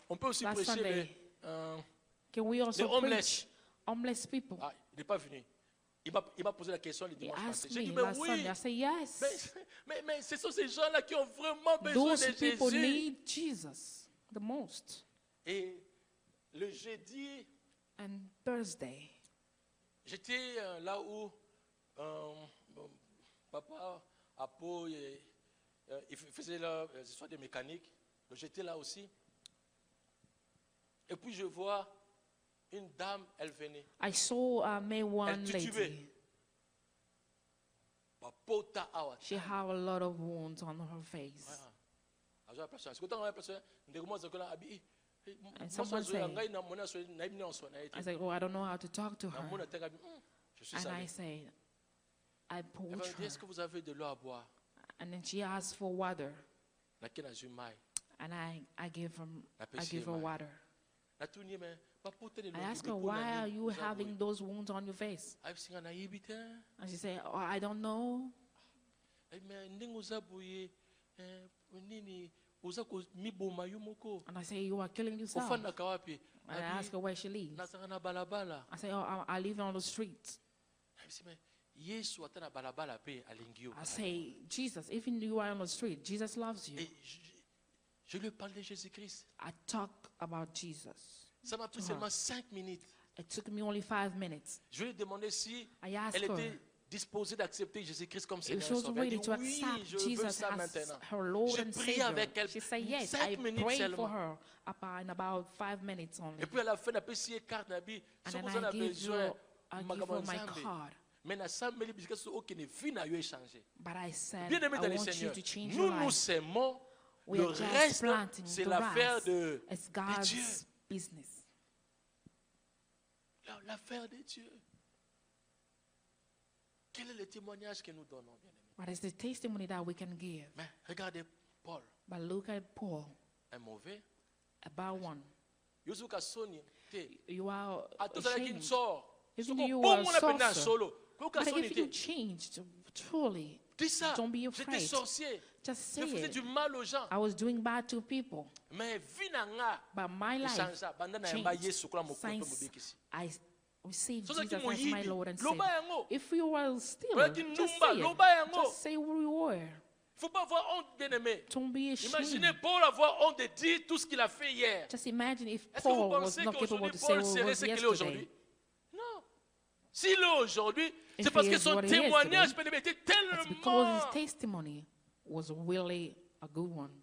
on peut aussi Last prêcher Sunday, les Can we also homeless. preach homeless people? Ah, il n'est pas venu. Il m'a posé la question le He dimanche passé. asked J'ai me dit, mais last oui, Sunday. I said, yes. mais ce sont ces gens-là qui ont vraiment besoin Those de people Jésus. need Jesus the most. Et le jeudi, And Thursday, j'étais là où papa, Apo, il faisait les histoires de mécanique. Donc j'étais là aussi. Et puis je vois une dame, elle venait. I saw one Elle titubait. lady. Papota awa. She had a lot of wounds on her face. And someone said, I said, oh, I don't know how to talk to her. And I said, I Elle m'a approached dit, her. est-ce que vous avez de l'eau à boire? And then she asked for water. Nakena zumai. And I gave her mai. water. Natuni me, papota ni I lo asked her, bibi why kuna are ni you uza having boy. those wounds on your face? Ay singa na yibite. And she said, oh, I don't know. Ay me ndingu uza boye nini uza ko miboma yumoko. And I said, you are killing yourself. Ofanda kawapi? And I asked her where she lives. Nasanga na balabala. I said, oh, I live on the street. Ay me Yesu atana balabala pe alingio. I say, Jesus, even you are on the street, Jesus loves you. Et je lui parle de Jésus-Christ. I talk about Jesus. Ça m'a pris seulement 5 minutes. It took me only 5 minutes. Je lui ai demandé si I asked elle her était disposée d'accepter Jésus-Christ comme if Seigneur she et was Sauveur. Elle ready dit to oui, accept je veux Jesus ça as maintenant. her Lord J'ai and prié Savior. avec elle She said yes. 5 I minutes prayed seulement. for her in about 5 minutes only. Et puis à la fin, elle a signé carte nabi. And Si then vous en I avez give besoin, her my card. mais na sambeli bisika so okene vie na yo échanger. But I said, Bien aimé I dans le want you Seigneur, to change nous your nous life. s'aimons. We Le are just reste, planting c'est the l'affaire rest. de It's Dieu. God's business. L'affaire de Dieu. Quel est le témoignage que nous donnons, bien aimé? What is the testimony that we can give? Mais regardez Paul, But look at Paul, un mauvais. about one. Yosuka Soni, You are à tout à l'heure qu'il ashamed. sort. Even Soko you bon are mon appel sorcerer. solo. Yosuka But Soni if you te. changed, truly, Dis ça. don't be J'étais afraid. sorcier. Just Je say faisais it. du mal aux gens. I was doing bad to people, Mais vie na nga. but my life Echangea. Banda na yamba changed Yesu kula mokoto since mobikisi. I received Soza Jesus ki as my moyibi. Lord and Loba Savior. yango. If you were still, Oya ki just numba, say loba it. yango. Just say who you were. Faut pas avoir honte, bien aimé. Don't be Imaginez ashamed. Paul avoir honte de dire tout ce qu'il a fait hier. Just imagine if Est-ce que vous Paul was pensez not capable qu'aujourd'hui to say Paul what serait was ce qu'il est aujourd'hui? yesterday. Non. S'il est aujourd'hui, If c'est parce he que is son what he is témoignage today, bien aimé, était It's because tellement. his testimony was really a good one.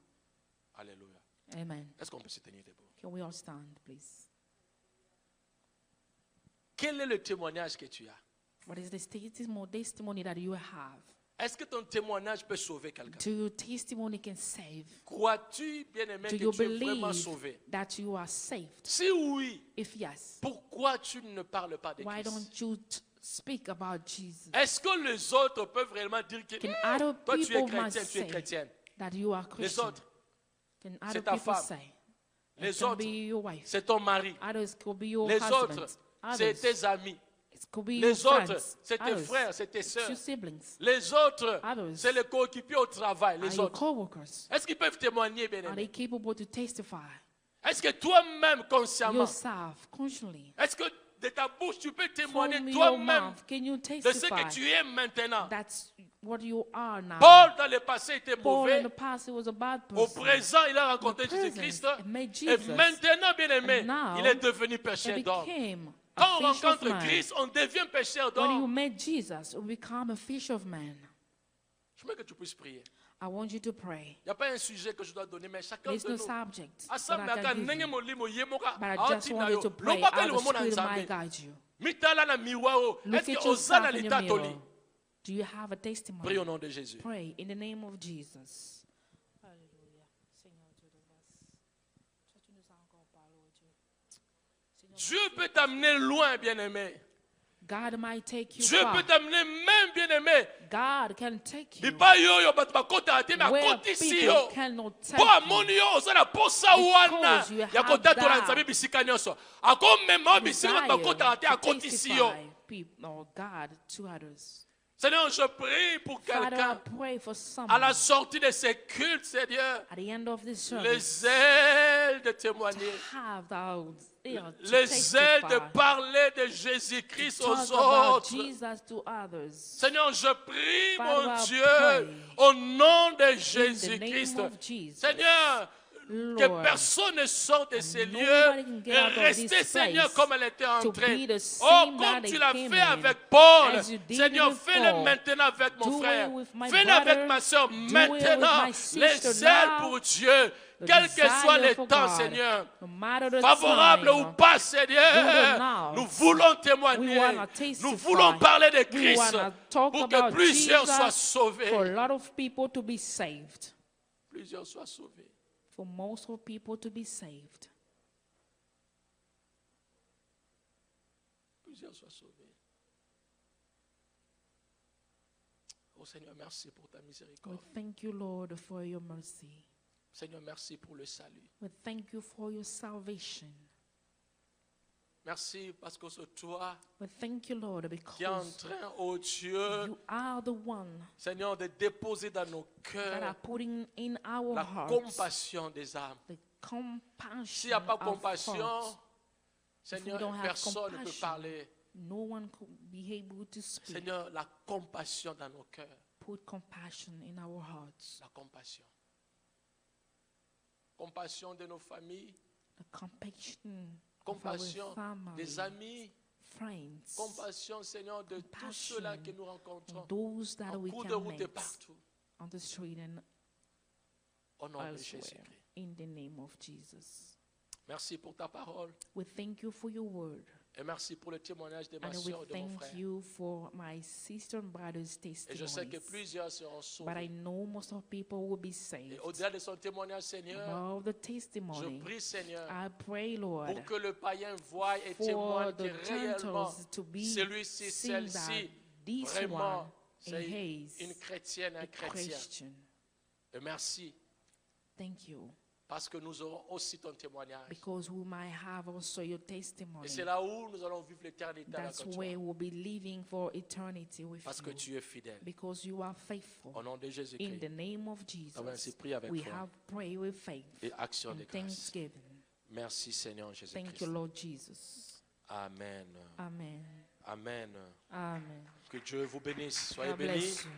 Alléluia. Amen. Est-ce qu'on peut se tenir debout? Can we all stand, please? Quel est le témoignage que tu as? What is the testimony that you have? Est-ce que ton témoignage peut sauver quelqu'un? Do your testimony can save? Crois-tu, bien-aimé, Do que you tu es vraiment believe sauvé? that you are saved? Si oui, If yes, pourquoi tu ne parles pas de why Christ? don't you speak about Jesus? Est-ce que les autres peuvent réellement dire que Can other toi tu es people must chrétien, tu es say chrétienne? that you are Les Christian? autres, Can c'est other ta people femme. say? It Les can autres, be your wife. c'est ton mari. Others could be your Les husband. autres, c'est Others, tes amis. could be your Les autres, friends, c'est tes others, frères, c'est tes it's sœurs. your siblings, Les autres, Others c'est les coéquipiers au travail. are Les your autres. co-workers. Est-ce qu'ils peuvent témoigner, bien Are they aimé? capable to testify? Est-ce que toi-même, consciemment, Yourself, consciously, est-ce que de ta bouche, tu peux from témoigner your toi-même mouth, can you de ce testify que tu es maintenant? that's what you are now? Paul, dans le passé, était Paul in mauvais. the past, he was a bad Au person. présent, il a rencontré The present, Jésus-Christ. it made Et Jesus. maintenant, bien aimé, And now, il est devenu He pécheur d'homme. became Quand a on fish of rencontre man. Christ, on devient pécheur When you d'homme. met Jesus, you become a fish of man. Je veux que tu puisses prier. I want you to pray. Il n'y a pas un sujet que je dois donner, mais chacun There's de no nous. subject Asa that I maka can give ndenge you, molimo ye moka but I just aotina wanted yo. to pray Loba how ke the libo mona Spirit might nzambe. guide you. Mitala na miwao. Look Est-ce at que ozana yourself in the litatoli? mirror. Do you have a testimony? Prie au nom de Jésus. Pray in the name of Jesus. Alléluia. Seigneur Dieu de grâce. Toi, tu nous as encore parlé, oh Dieu. Seigneur, Dieu peut t'amener loin, bien-aimé. God might take you Dieu far. peut t'amener même, bien-aimé. God can take you Bipa yo yo bato bakota ate mais where akoti si people yo. cannot take Po you. amoni yo ozana posa wana. Because you Ya have kota tola that nzabe bisika nyonso. Ako mema bisika bato bakota ate Desire akoti to si yo. testify people, or God to others. Seigneur, je prie pour Father, I quelqu'un pray for à someone la sortie de ces cultes, Seigneur. at the end of this Les service ailes de témoigner. have those to Les ailes de testify, parler de Jésus-Christ talk aux about autres. Jesus to others. Seigneur, je prie, Father, mon I Dieu, pray au nom de In the Jésus-Christ. name of Jesus, Seigneur, que Lord, personne ne sorte de ces nobody lieux can get et out of rester, this Seigneur, place comme elle était to entrée. be the Oh, same comme that tu they l'as came fait in, avec Paul. as you did Seigneur, with fais-le Paul. maintenant avec mon Do it frère. with my Fais-le avec brother. ma soeur Do it with maintenant. my sister Les ailes now. pour Dieu. The Quel que soit desire le for temps, God, Seigneur. no matter the Favorable time, ou pas, good Seigneur, or not, nous voulons témoigner, we wanna testify. nous voulons parler de we Christ want to talk pour que about plusieurs Jesus soient sauvés. for a lot of people to be saved. Plusieurs soient sauvés. For most of people to be saved. Plusieurs soient sauvés. Oh Seigneur, merci pour ta We miséricorde. thank you, Lord, for your mercy. Seigneur, merci pour le salut. We thank you for your salvation. Merci parce que c'est toi We thank you, Lord, qui es because en train, oh Dieu, you are the one Seigneur, de déposer dans nos that are cœurs putting in our la hearts compassion des âmes. the compassion S'il n'y a pas of compassion, hearts. Seigneur, don't have personne ne peut compassion, parler. No one could be able to speak. Seigneur, la compassion dans nos cœurs. Put compassion in our hearts. La compassion. Compassion de nos familles, The compassion of compassion our family, des amis, friends, compassion, Seigneur, de tous Compassion ceux-là que nous rencontrons those that en we cours de can route et meet partout. on the street and Au nom de elsewhere. Jésus-Christ. In the name of Jesus. Merci pour ta parole We thank you for your word. et merci pour le témoignage de ma And we soeur et de mon thank frère. you for my sister and brother's Et je sais que testimonies. plusieurs seront But I sauvés. know most of people will be Et saved. au-delà de son témoignage, Seigneur, Above the je testimony, prie, Seigneur, I pray, Lord, pour que le païen voie et for témoigne the que réellement Gentiles to be celui-ci, seeing that celle-ci, this vraiment, one c'est is une chrétienne, a un chrétien. Christian. Et merci Thank you. parce que nous aurons aussi ton témoignage. Because we might have also your Et testimony. c'est là où nous allons vivre l'éternité avec That's toi. where we'll be living for eternity with Parce que you. tu es fidèle. Because you are faithful. Au nom de In Jésus-Christ. the name of Nous avons ainsi Jesus, prié avec we foi have prayed with faith et action de and grâce. thanksgiving. Merci Seigneur Thank Jésus-Christ. you, Lord Jesus. Amen. Amen. Amen. Amen. Que Dieu vous bénisse. Soyez God bénis. bless you.